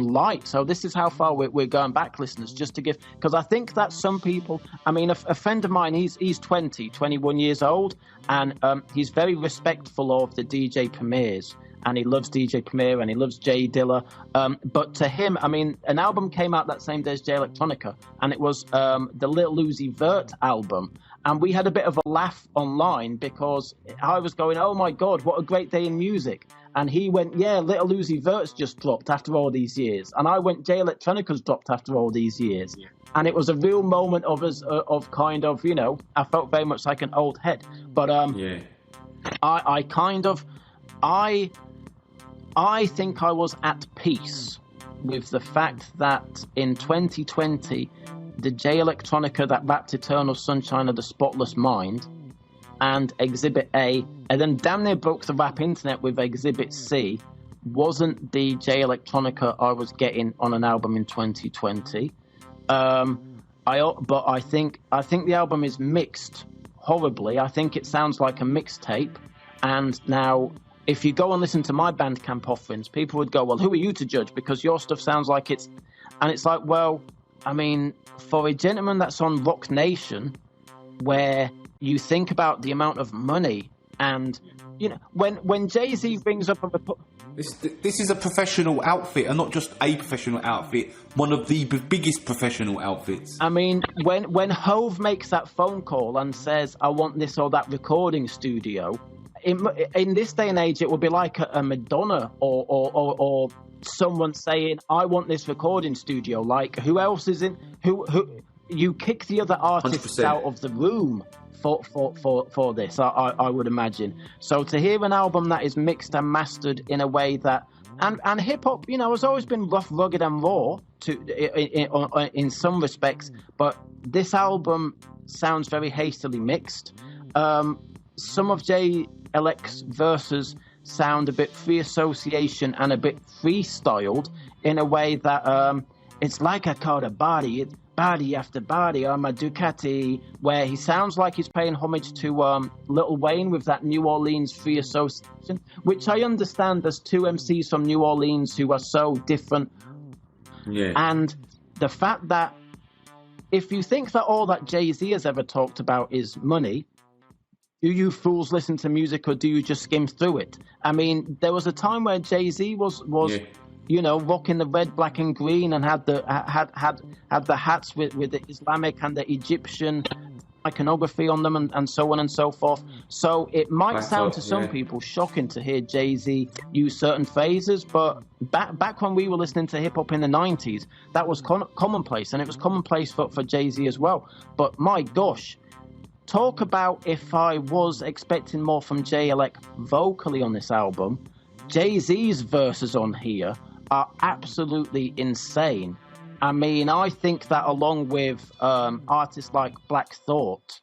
light. So this is how far we're going back, listeners, just to give, because I think that some people, I mean, a friend of mine, he's 21 years old, and he's very respectful of the DJ Premiers, and he loves DJ Premier, and he loves Jay Dilla. But to him, I mean, an album came out that same day as Jay Electronica, and it was the Lil Uzi Vert album. And we had a bit of a laugh online because I was going, oh my God, what a great day in music. And he went, yeah, Little Uzi Vert's just dropped after all these years. And I went, Jay Electronica's dropped after all these years. Yeah. And it was a real moment of us, of kind of, you know, I felt very much like an old head. But I think I was at peace with the fact that in 2020, the Jay Electronica that rapped Eternal Sunshine of the Spotless Mind and Exhibit A, and then damn near broke the rap internet with Exhibit C, wasn't the Jay Electronica I was getting on an album in 2020. But I think the album is mixed horribly. I think it sounds like a mixtape. And now, if you go and listen to my Bandcamp offerings, people would go, well, who are you to judge? Because your stuff sounds like it's... And it's like, well, I mean, for a gentleman that's on Rock Nation, where you think about the amount of money and, you know, when Jay-Z brings up a... This is a professional outfit, and not just a professional outfit, one of the biggest professional outfits. I mean, when Hove makes that phone call and says, I want this or that recording studio, in this day and age, it would be like a Madonna or someone saying, I want this recording studio. Like, who else is in... Who you kick the other artists 100%. out of the room for this, I would imagine. So to hear an album that is mixed and mastered in a way that... And hip-hop, you know, has always been rough, rugged and raw in some respects, but this album sounds very hastily mixed. Some of Jay Elec's verses sound a bit free association and a bit freestyled in a way that it's like I caught a body after body on my Ducati, where he sounds like he's paying homage to Lil Wayne with that New Orleans free association, which I understand there's two MCs from New Orleans who are so different. Yeah. And the fact that if you think that all that Jay-Z has ever talked about is money, do you fools listen to music or do you just skim through it? I mean, there was a time where Jay-Z was you know, rocking the red, black, and green, and had the hats with the Islamic and the Egyptian iconography on them, and so on and so forth. So it might sound to some people shocking to hear Jay-Z use certain phrases, but back when we were listening to hip hop in the 90s, that was commonplace, and it was commonplace for Jay-Z as well. But my gosh, talk about if I was expecting more from Jay Elec vocally on this album. Jay-Z's verses on here are absolutely insane. I mean, I think that along with artists like Black Thought,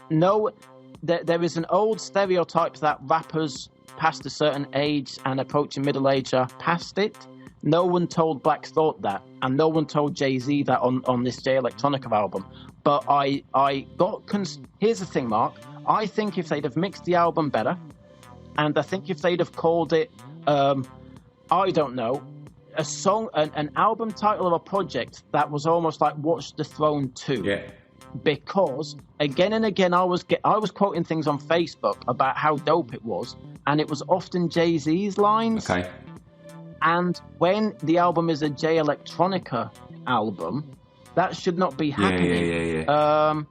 there is an old stereotype that rappers past a certain age and approaching middle age are past it. No one told Black Thought that, and no one told Jay-Z that on this Jay Electronica album. But here's the thing, Mark. I think if they'd have mixed the album better, and I think if they'd have called it, I don't know, a song, an album title of a project that was almost like Watch the Throne 2. Yeah. Because again and again, I was quoting things on Facebook about how dope it was, and it was often Jay-Z's lines. Okay. And when the album is a Jay Electronica album, that should not be happening. Yeah.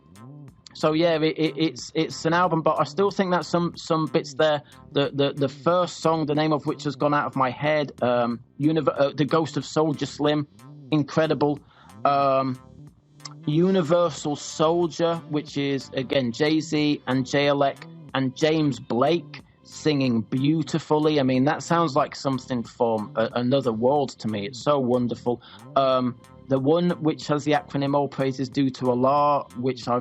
So yeah, it's an album, but I still think that some bits there. The first song, the name of which has gone out of my head, The Ghost of Soldier Slim, incredible. Universal Soldier, which is again Jay-Z and Jay Elec and James Blake singing beautifully. I mean, that sounds like something from another world to me. It's so wonderful. The one which has the acronym All Praises Due to Allah, which I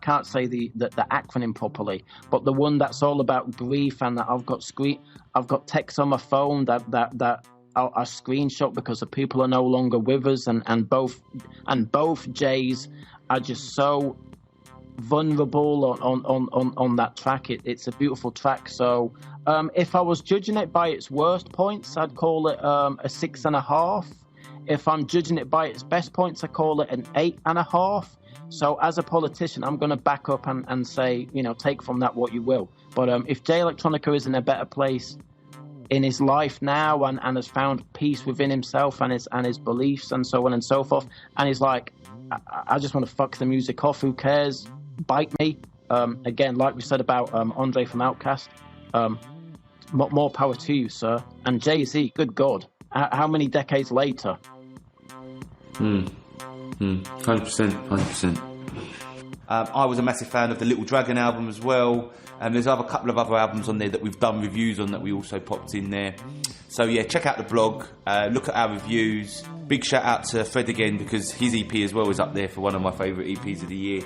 can't say the acronym properly, but the one that's all about grief, and that I've got texts on my phone that I screenshot because the people are no longer with us, and both Jays are just so vulnerable on that track. It's a beautiful track. So if I was judging it by its worst points, I'd call it a 6.5. If I'm judging it by its best points, I call it an 8.5. So as a politician, I'm going to back up and say, you know, take from that what you will. But if Jay Electronica is in a better place in his life now and has found peace within himself and his beliefs and so on and so forth, and he's like, I just want to fuck the music off, who cares? Bite me. Again, like we said about Andre from Outkast, more power to you, sir. And Jay-Z, good God, how many decades later? 100%. I was a massive fan of the Little Dragon album as well, and there's a couple of other albums on there that we've done reviews on that we also popped in there. So yeah, check out the blog, look at our reviews. Big shout out to Fred again, because his EP as well is up there for one of my favourite EPs of the year.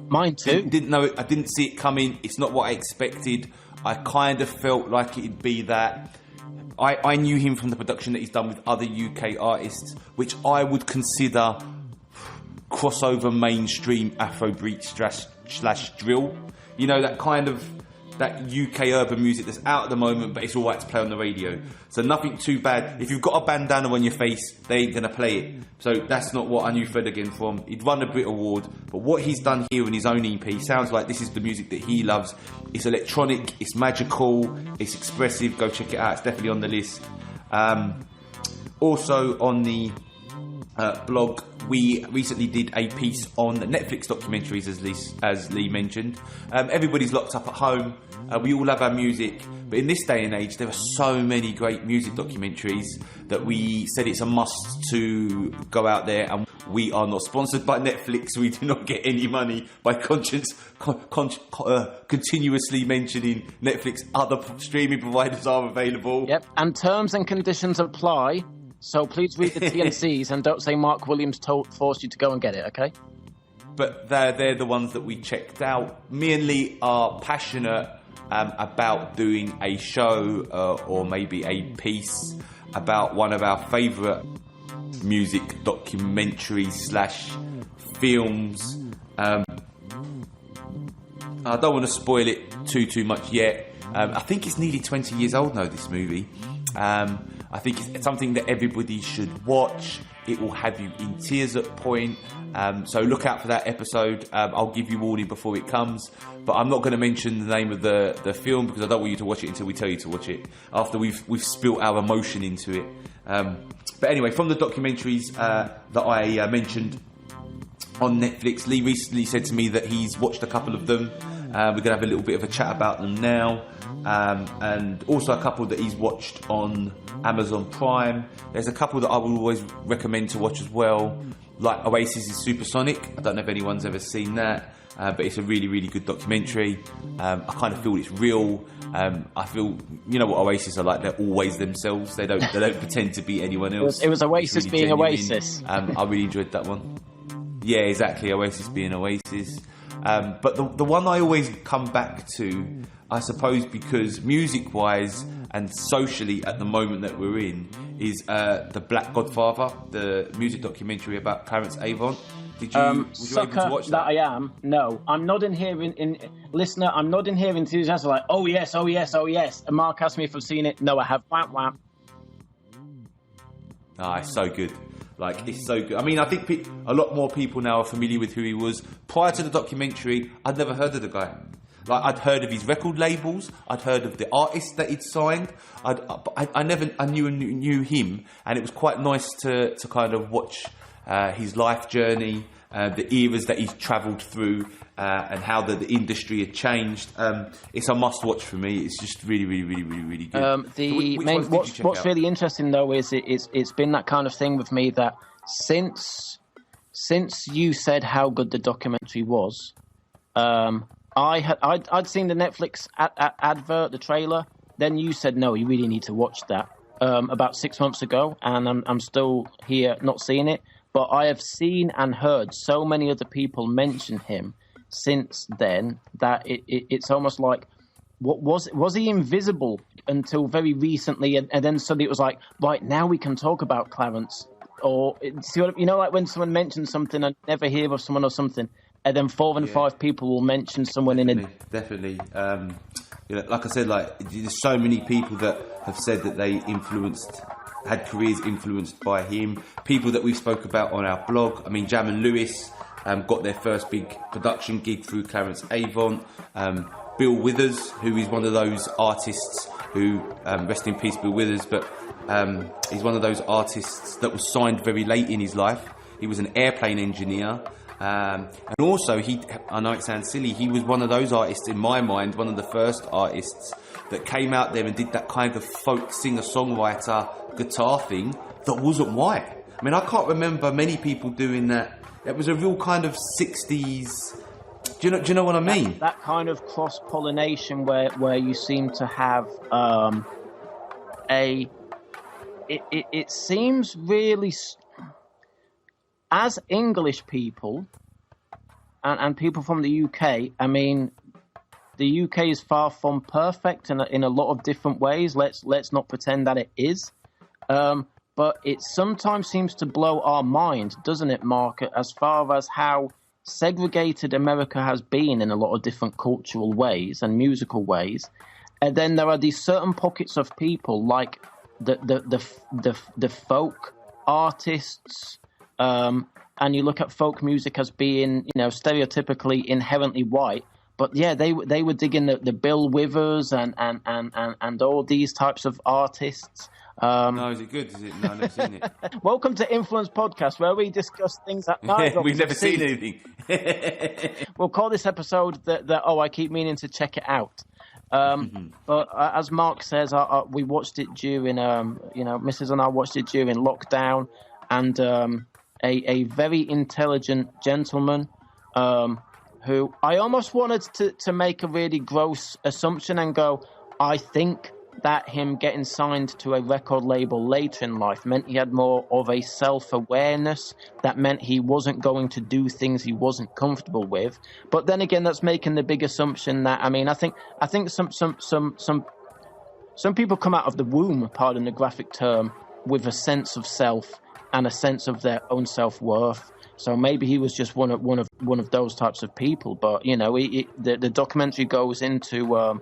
Mine too. Didn't know it. I didn't see it coming. It's not what I expected. I kind of felt like it'd be that. I knew him from the production that he's done with other UK artists, which I would consider crossover mainstream Afrobeat slash drill. You know, that kind of that UK urban music that's out at the moment, but it's all right to play on the radio. So nothing too bad. If you've got a bandana on your face, they ain't going to play it. So that's not what I knew Fred again from. He'd won a Brit Award, but what he's done here in his own EP sounds like this is the music that he loves. It's electronic, it's magical, it's expressive. Go check it out. It's definitely on the list. Also on the blog, we recently did a piece on Netflix documentaries, as Lee mentioned. Everybody's locked up at home. We all love our music, but in this day and age, there are so many great music documentaries that we said it's a must to go out there. And we are not sponsored by Netflix. We do not get any money by continuously mentioning Netflix. Other streaming providers are available. Yep, and terms and conditions apply. So please read the T&Cs and don't say Mark Williams forced you to go and get it, okay? But they're the ones that we checked out. Me and Lee are passionate about doing a show or maybe a piece about one of our favourite music documentaries slash films. I don't want to spoil it too much yet. I think it's nearly 20 years old now, this movie. I think it's something that everybody should watch. It will have you in tears at point. So look out for that episode. I'll give you warning before it comes. But I'm not going to mention the name of the film because I don't want you to watch it until we tell you to watch it. After we've spilt our emotion into it. But anyway, from the documentaries that I mentioned on Netflix, Lee recently said to me that he's watched a couple of them. We're going to have a little bit of a chat about them now. And also a couple that he's watched on Amazon Prime. There's a couple that I will always recommend to watch as well, like Oasis' Supersonic. I don't know if anyone's ever seen that, but it's a really, really good documentary. I kind of feel it's real. I feel, you know what Oasis are like, they're always themselves. They don't pretend to be anyone else. It was Oasis really being genuine. Oasis. I really enjoyed that one. Yeah, exactly, Oasis being Oasis. But the one I always come back to, I suppose because music-wise and socially at the moment that we're in, is The Black Godfather, the music documentary about Clarence Avant. Would you able to watch that? I am. No, I'm nodding here listener. I'm nodding here enthusiastic, like, oh yes. And Mark asked me if I've seen it. No, I have. Wham. It's so good. Like, it's so good. I mean, I think a lot more people now are familiar with who he was. Prior to the documentary, I'd never heard of the guy. Like, I'd heard of his record labels. I'd heard of the artists that he'd signed. I knew him, and it was quite nice to kind of watch his life journey, the eras that he's travelled through, and how the industry had changed. It's a must-watch for me. It's just really, really, really, really, really good. What's really interesting though is it's been that kind of thing with me that since you said how good the documentary was, I'd seen the Netflix advert, the trailer. Then you said no, you really need to watch that about 6 months ago, and I'm still here not seeing it. But I have seen and heard so many other people mention him since then that it's almost like, what was he invisible until very recently, and then suddenly it was like, right, now we can talk about Clarence, or you know, like when someone mentions something and never hear of someone or something, and then 4 and 5 people will mention someone definitely. You know, like I said, like there's so many people that have said that they had careers influenced by him. People that we spoke about on our blog. I mean, Jam and Lewis got their first big production gig through Clarence Avant. Bill Withers, who is one of those artists who, rest in peace, Bill Withers, but he's one of those artists that was signed very late in his life. He was an airplane engineer, And also, I know it sounds silly, he was one of those artists, in my mind, one of the first artists that came out there and did that kind of folk singer-songwriter guitar thing that wasn't white. I mean, I can't remember many people doing that. It was a real kind of 60s... Do you know what I mean? That kind of cross-pollination where you seem to have It seems really... As English people and people from the UK, I mean, the UK is far from perfect in a lot of different ways. Let's not pretend that it is. But it sometimes seems to blow our mind, doesn't it, Mark, as far as how segregated America has been in a lot of different cultural ways and musical ways. And then there are these certain pockets of people like the folk artists, and you look at folk music as being, stereotypically inherently white. But yeah, they were digging the Bill Withers and all these types of artists. No, is it good? Is it? No, I've never seen it. Welcome to Influence Podcast, where we discuss things that we've never seen anything. We'll call this episode that I keep meaning to check it out. But as Mark says, we watched it during, Mrs. and I watched it during lockdown, and a very intelligent gentleman who I almost wanted to make a really gross assumption and go, I think that him getting signed to a record label later in life meant he had more of a self-awareness, that meant he wasn't going to do things he wasn't comfortable with. But then again, that's making the big assumption that, I mean, I think some people come out of the womb, pardon the graphic term, with a sense of self and a sense of their own self-worth. So maybe he was just one of those types of people. But the documentary goes into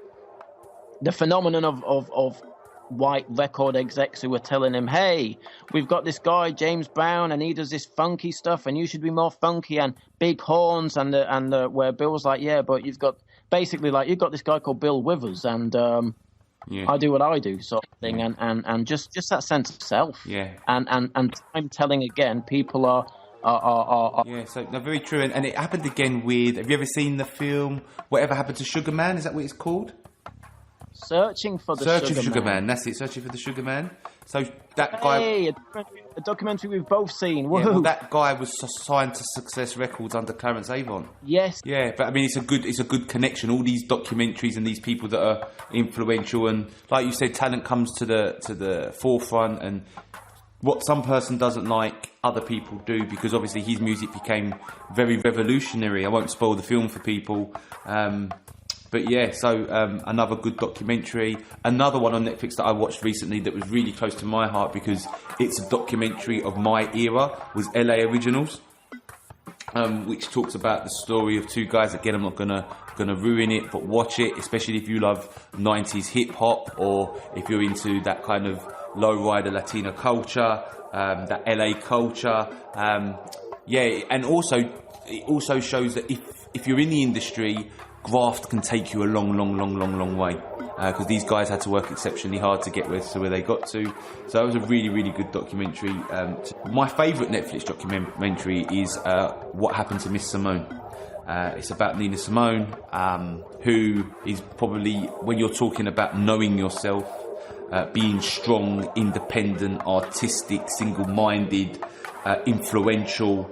the phenomenon of white record execs who were telling him, hey, we've got this guy, James Brown, and he does this funky stuff, and you should be more funky, and big horns, and where Bill was like, yeah, but you've got this guy called Bill Withers, and I do what I do, sort of thing, and just that sense of self. Yeah. And I'm telling again, people are yeah, so no, very true. And it happened again with, have you ever seen the film Whatever Happened to Sugar Man? Is that what it's called? Searching for the Sugar Man. That's it, Searching for the Sugar Man. So that guy... Hey, a documentary we've both seen. Woohoo. Yeah, well, that guy was signed to Success Records under Clarence Avon. Yes. Yeah, but I mean, it's a good connection. All these documentaries and these people that are influential, and like you said, talent comes to the forefront, and what some person doesn't like, other people do, because obviously his music became very revolutionary. I won't spoil the film for people. But yeah, so another good documentary. Another one on Netflix that I watched recently that was really close to my heart because it's a documentary of my era was LA Originals, which talks about the story of two guys. Again, I'm not gonna ruin it, but watch it, especially if you love 90s hip hop or if you're into that kind of lowrider Latino culture, that LA culture. Yeah, and it also shows that if you're in the industry, graft can take you a long way, because these guys had to work exceptionally hard to get to where they got to. So that was a really, really good documentary. My favourite Netflix documentary is What Happened to Miss Simone. It's about Nina Simone, who is probably, when you're talking about knowing yourself, being strong, independent, artistic, single-minded, influential,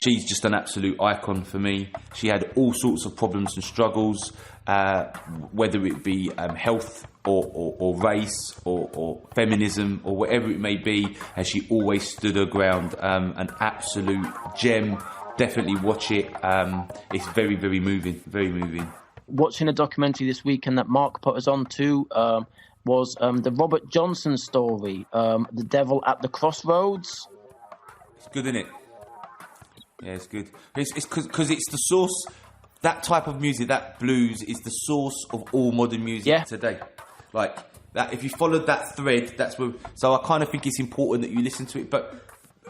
she's just an absolute icon for me. She had all sorts of problems and struggles, whether it be health or race or feminism or whatever it may be, and she always stood her ground. An absolute gem. Definitely watch it. It's very, very moving. Very moving. Watching a documentary this weekend that Mark put us on to was the Robert Johnson story, The Devil at the Crossroads. It's good, isn't it? Yeah, it's good. It's because it's the source. That type of music, that blues, is the source of all modern music today. Like that, if you followed that thread, that's where. So I kind of think it's important that you listen to it. But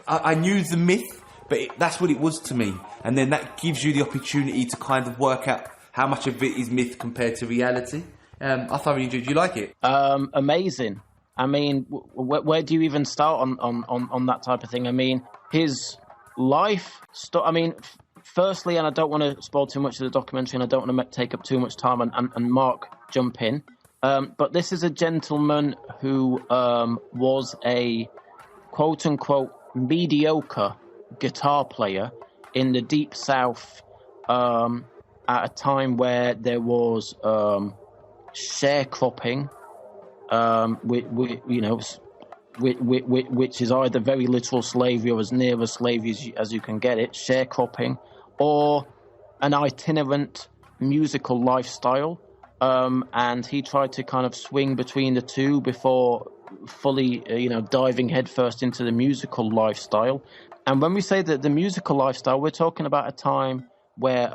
I knew the myth, but that's what it was to me. And then that gives you the opportunity to kind of work out how much of it is myth compared to reality. I thoroughly enjoyed. Do you like it? Amazing. I mean, where do you even start on that type of thing? I mean, his I mean, firstly, and I don't want to spoil too much of the documentary, and I don't want to take up too much time, and Mark, jump in. But this is a gentleman who was a quote-unquote mediocre guitar player in the Deep South at a time where there was sharecropping, which is either very literal slavery or as near as slavery as you can get it, sharecropping, or an itinerant musical lifestyle. And he tried to kind of swing between the two before fully, diving headfirst into the musical lifestyle. And when we say that the musical lifestyle, we're talking about a time where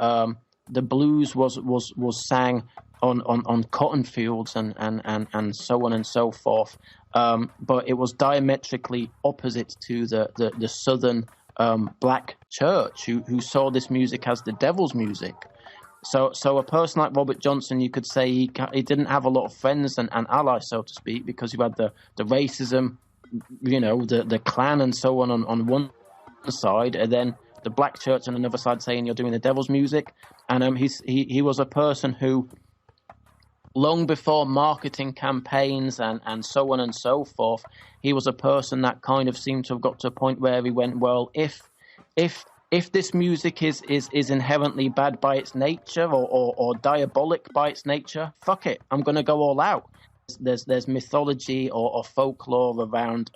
the blues was sang on cotton fields and so on and so forth. But it was diametrically opposite to the southern black church who saw this music as the devil's music. So a person like Robert Johnson, you could say he didn't have a lot of friends and allies, so to speak, because you had the racism, the Klan and so on one side, and then the black church on another side saying you're doing the devil's music. And he was a person who, long before marketing campaigns and so on and so forth, he was a person that kind of seemed to have got to a point where he went, well, if this music is inherently bad by its nature or diabolic by its nature, fuck it, I'm going to go all out. There's mythology or folklore around,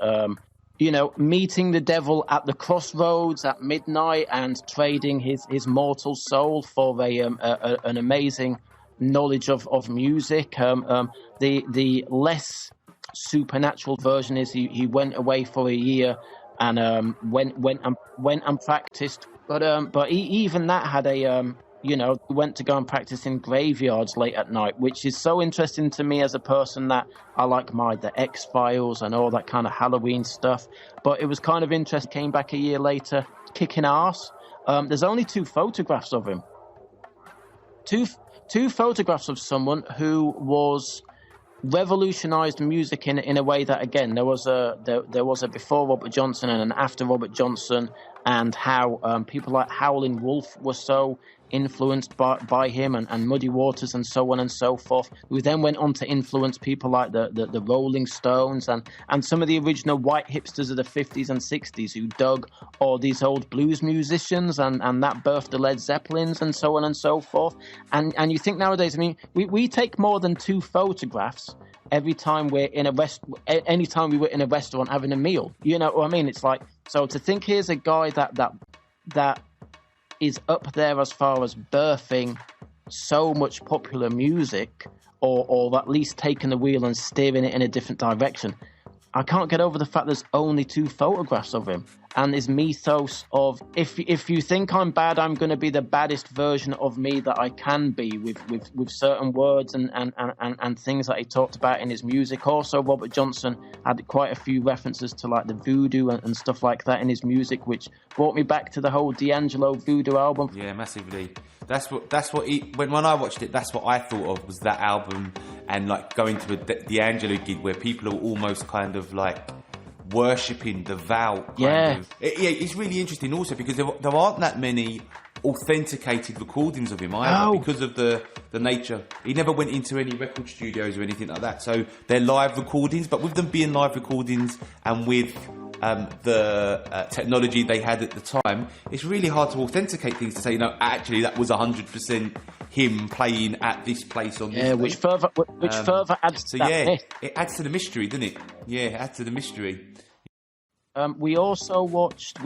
meeting the devil at the crossroads at midnight and trading his mortal soul for an amazing knowledge of music. The less supernatural version is he went away for a year and went and practiced, but even that had went to go and practice in graveyards late at night, which is so interesting to me as a person that I like the X-Files and all that kind of Halloween stuff. But it was kind of interesting. Came back a year later, kicking ass. There's only 2 photographs of him. Two photographs of someone who was revolutionized music in a way that, again, there was a before Robert Johnson and an after Robert Johnson, and how people like Howlin' Wolf were so influenced by him, and Muddy Waters and so on and so forth, who then went on to influence people like the Rolling Stones and some of the original white hipsters of the 50s and 60s who dug all these old blues musicians, and that birthed the Led Zeppelins and so on and so forth. And you think nowadays, I mean, we take more than 2 photographs every time we're in anytime we were in a restaurant having a meal. You know what I mean? It's like, so to think here's a guy that is up there as far as birthing so much popular music, or at least taking the wheel and steering it in a different direction. I can't get over the fact there's only 2 photographs of him, and his mythos of if you think I'm bad, I'm going to be the baddest version of me that I can be, with certain words and things that he talked about in his music. Also, Robert Johnson had quite a few references to like the voodoo and stuff like that in his music, which brought me back to the whole D'Angelo Voodoo album. Yeah, massively. That's what when I watched it, that's what I thought of, was that album, and like going to a D'Angelo gig where people are almost kind of like worshipping, devout. It's really interesting also because there aren't that many authenticated recordings of him either, because of the nature. He never went into any record studios or anything like that, so they're live recordings. But with them being live recordings and with the technology they had at the time, it's really hard to authenticate things to say, actually that was 100% him playing at this place on this which further adds to that myth. It adds to the mystery, doesn't it? Yeah, it adds to the mystery. We also watched,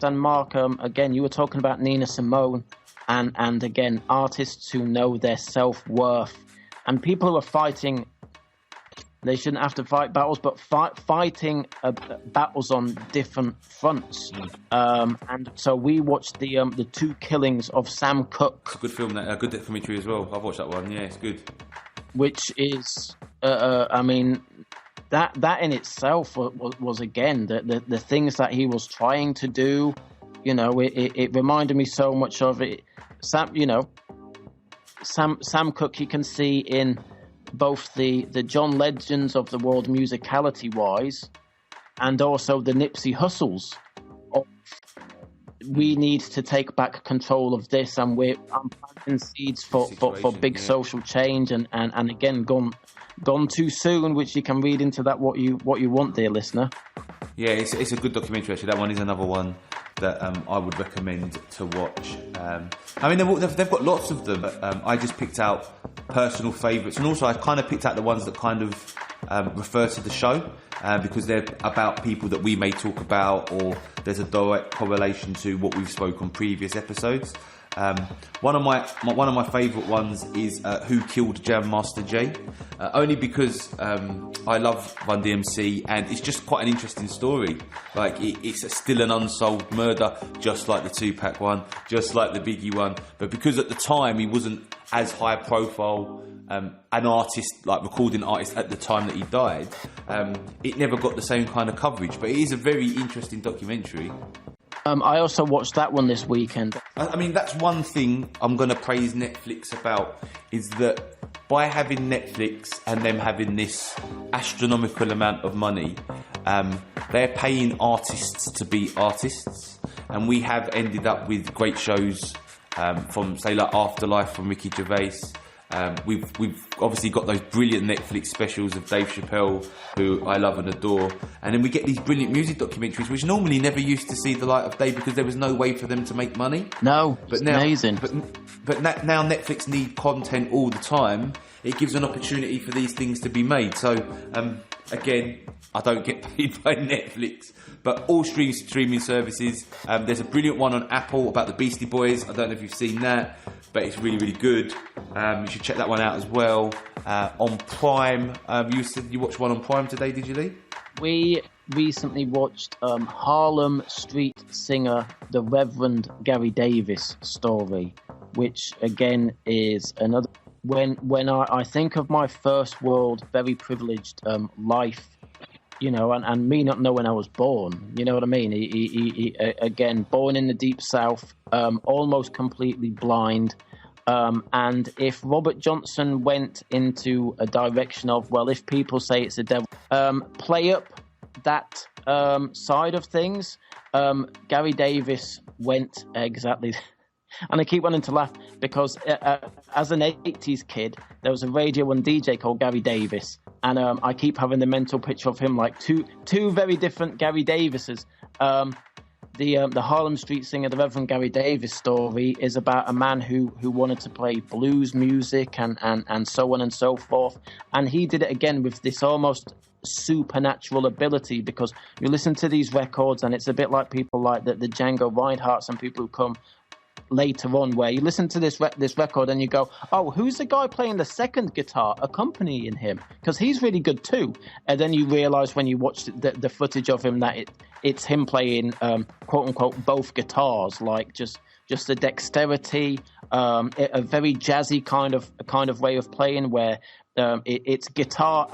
and Mark, again, you were talking about Nina Simone, and again, artists who know their self-worth, and people who are fighting. They shouldn't have to fight battles, but fighting battles on different fronts. And so we watched the 2 killings of Sam Cooke. It's a good film, a good documentary as well. I've watched that one. Yeah, it's good. Which is, I mean, that in itself was again the things that he was trying to do. It reminded me so much of it. Sam Cooke, you can see in both the John Legends of the world musicality wise, and also the Nipsey Hussles we need to take back control of this, and I'm planting seeds for big social change, and again gone too soon, which you can read into that what you want, dear listener. Yeah, it's a good documentary actually. That one is another one that I would recommend to watch. I mean, they've got lots of them. But, I just picked out personal favourites, and also I kind of picked out the ones that kind of refer to the show because they're about people that we may talk about, or there's a direct correlation to what we've spoken on previous episodes. One of my favourite ones is Who Killed Jam Master Jay, only because I love Run DMC, and it's just quite an interesting story. Like it's still an unsolved murder, just like the Tupac one, just like the Biggie one. But because at the time he wasn't as high profile an artist, like recording artist at the time that he died, it never got the same kind of coverage. But it is a very interesting documentary. I also watched that one this weekend. I mean, that's one thing I'm going to praise Netflix about, is that by having Netflix and them having this astronomical amount of money, they're paying artists to be artists. And we have ended up with great shows from, say, like Afterlife from Ricky Gervais. We've obviously got those brilliant Netflix specials of Dave Chappelle, who I love and adore, and then we get these brilliant music documentaries, which normally never used to see the light of day because there was no way for them to make money. No, but now, amazing. But now Netflix need content all the time. It gives an opportunity for these things to be made. So again, I don't get paid by Netflix, but all streaming services. There's a brilliant one on Apple about the Beastie Boys. I don't know if you've seen that, but it's really, really good. You should check that one out as well. On Prime, you said you watched one on Prime today, did you, Lee? We recently watched Harlem Street singer, the Reverend Gary Davis story, which again is another. When I think of my first world, very privileged life, you know, and me not knowing I was born, you know what I mean? He again, born in the Deep South, almost completely blind. And if Robert Johnson went into a direction of, well, if people say it's the devil, play up that side of things, Gary Davis went exactly. And I keep wanting to laugh because as an 80s kid, there was a Radio 1 DJ called Gary Davis. And I keep having the mental picture of him like two very different Gary Davises. The Harlem Street singer, the Reverend Gary Davis story, is about a man who wanted to play blues music and so on and so forth. And he did it again with this almost supernatural ability, because you listen to these records and it's a bit like people like the Django Reinhardts and people who come later on, where you listen to this record and you go, oh, who's the guy playing the second guitar accompanying him? Because he's really good too. And then you realise when you watch the footage of him that it's him playing quote unquote both guitars, like just the dexterity, a very jazzy kind of way of playing, where it's guitar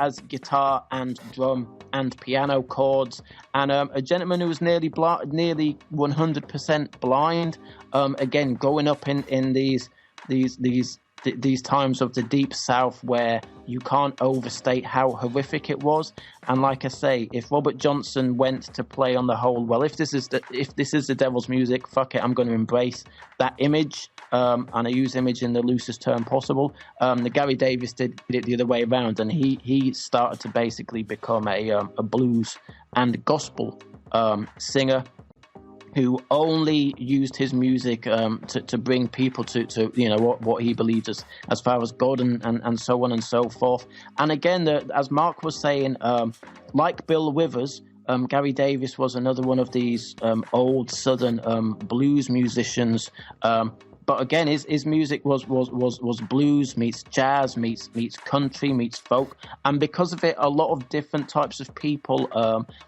and drum and piano chords, and a gentleman who was nearly 100% blind, again growing up in these times of the Deep South where you can't overstate how horrific it was. And like I say, if Robert Johnson went to play on the whole, well, if this is the devil's music, fuck it, I'm going to embrace that image. And I use image in the loosest term possible. The Gary Davis did it the other way around, and he started to basically become a blues and gospel singer who only used his music to bring people to you know what he believed as far as God and so on and so forth. And again, as Mark was saying, like Bill Withers, Gary Davis was another one of these old Southern blues musicians. But again, his music was blues meets jazz meets country meets folk, and because of it, a lot of different types of people,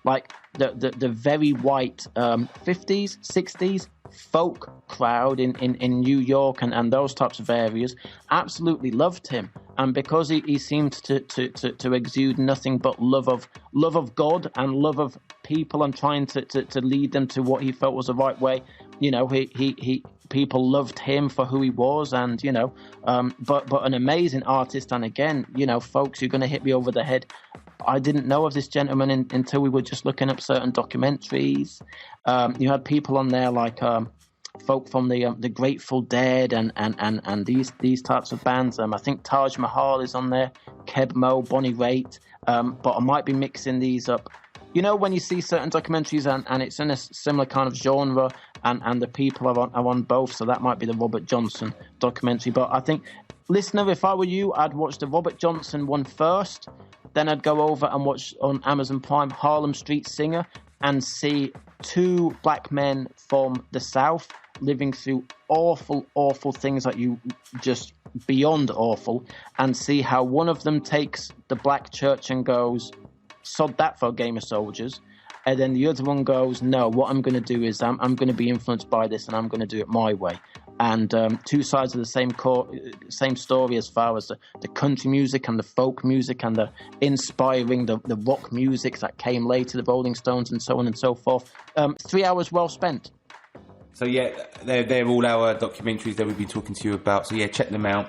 like the very white 50s, 60s folk crowd in New York and those types of areas, absolutely loved him. And because he seemed to exude nothing but love of God and love of people and trying to lead them to what he felt was the right way, you know, he people loved him for who he was, and you know, but an amazing artist. And again, you know, folks, you're going to hit me over the head. I didn't know of this gentleman until we were just looking up certain documentaries. You had people on there like folk from the Grateful Dead and these types of bands. I think Taj Mahal is on there, Keb Mo, Bonnie Raitt, but I might be mixing these up. You know, when you see certain documentaries and it's in a similar kind of genre and the people are on both, so that might be the Robert Johnson documentary. But I think, listener, if I were you, I'd watch the Robert Johnson one first, then I'd go over and watch on Amazon Prime Harlem Street Singer and see two black men from the South living through awful, awful things that you just beyond awful, and see how one of them takes the black church and goes, sod that for a game of soldiers, and then the other one goes, no, what I'm going to do is I'm going to be influenced by this and I'm going to do it my way. And two sides of the same story as far as the country music and the folk music and the inspiring the rock music that came later, the Rolling Stones and so on and so forth. 3 hours well spent. So yeah, they're all our documentaries that we've been talking to you about. So yeah, check them out.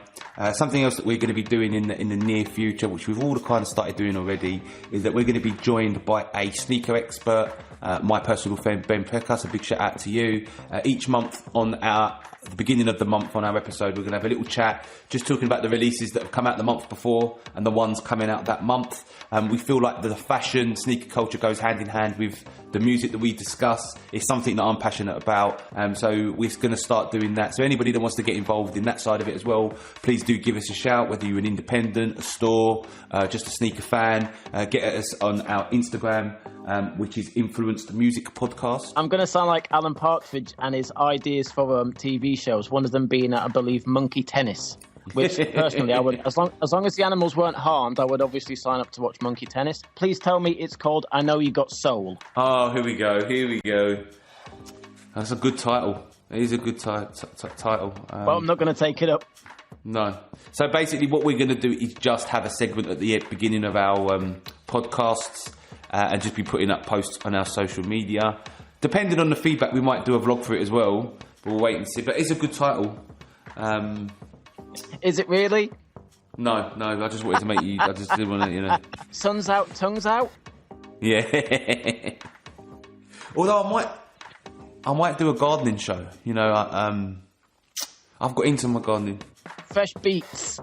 Something else that we're going to be doing in the near future, which we've all kind of started doing already, is that we're going to be joined by a sneaker expert, my personal friend Ben Pecker. So big shout out to you. Each month on the beginning of the month on our episode, we're going to have a little chat just talking about the releases that have come out the month before and the ones coming out that month. We feel like the fashion, sneaker culture goes hand in hand with the music that we discuss. It's something that I'm passionate about, so we're going to start doing that. So anybody that wants to get involved in that side of it as well, please do give us a shout, whether you're an independent, a store, just a sneaker fan. Get at us on our Instagram, which is Influenced Music Podcast. I'm going to sound like Alan Partridge and his ideas for TV shows, one of them being, I believe, Monkey Tennis. Which personally, I would, as long as the animals weren't harmed, I would obviously sign up to watch Monkey Tennis. Please tell me it's called I Know You Got Soul. Oh, here we go. That's a good title. It is a good title. Well, I'm not going to take it up. No. So basically, what we're going to do is just have a segment at the beginning of our podcasts and just be putting up posts on our social media. Depending on the feedback, we might do a vlog for it as well. But we'll wait and see. But it's a good title. Is it really? No, I just wanted to make you. I just didn't want to, Sun's out, tongue's out. Yeah. Although I might do a gardening show. I've got into my gardening. Fresh beets.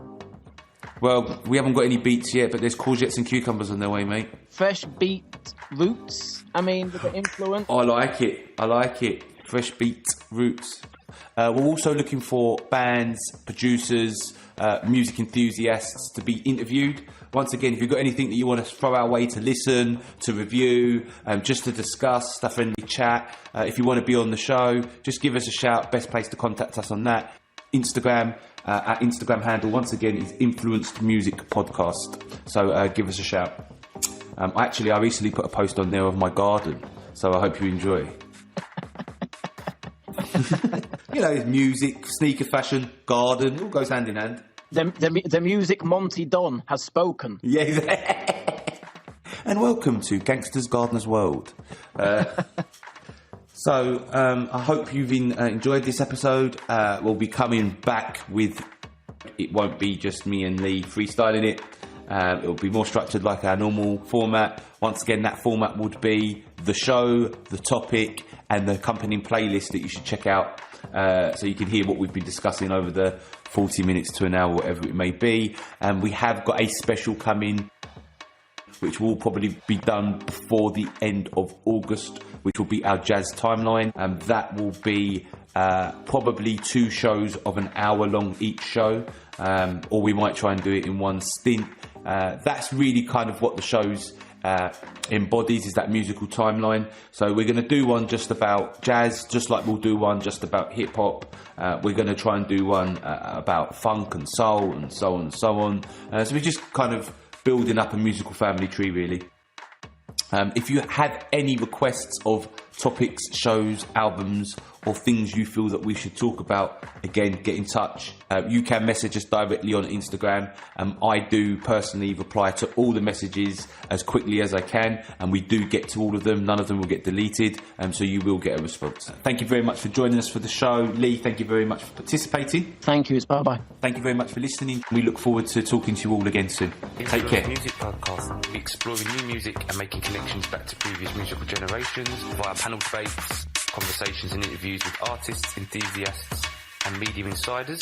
Well, we haven't got any beets yet, but there's courgettes and cucumbers on their way, mate. Fresh beet roots. I mean, with the influence. I like it. Fresh beet roots. We're also looking for bands, producers, music enthusiasts to be interviewed. Once again, if you've got anything that you want to throw our way to listen, to review, just to discuss, a friendly chat, if you want to be on the show, just give us a shout. Best place to contact us on that. Instagram, our Instagram handle, once again, is Influenced Music Podcast. So give us a shout. I recently put a post on there of my garden, so I hope you enjoy. Music, sneaker fashion, garden, it all goes hand in hand. The music Monty Don has spoken. Yeah, and welcome to Gangster's Gardener's World. So I hope you've enjoyed this episode. We'll be coming back with, it won't be just me and Lee freestyling it. It'll be more structured like our normal format. Once again, that format would be the show, the topic, and the accompanying playlist that you should check out, so you can hear what we've been discussing over the 40 minutes to an hour, whatever it may be. And we have got a special coming, which will probably be done before the end of August, which will be our jazz timeline. And that will be probably 2 shows of an hour long each show, or we might try and do it in one stint. That's really kind of what the show's embodies, is that musical timeline. So we're going to do one just about jazz, just like we'll do one just about hip hop. We're going to try and do one about funk and soul and so on and so on. So we're just kind of building up a musical family tree, really. If you have any requests of topics, shows, albums, or things you feel that we should talk about, again, get in touch. You can message us directly on Instagram. I do personally reply to all the messages as quickly as I can, and we do get to all of them. None of them will get deleted, so you will get a response. Thank you very much for joining us for the show. Lee, thank you very much for participating. Thank you. It's bye-bye. Thank you very much for listening. We look forward to talking to you all again soon. Take care. Music podcast. We exploring new music and making connections back to previous musical generations via panel debates, conversations and interviews with artists, enthusiasts and media insiders.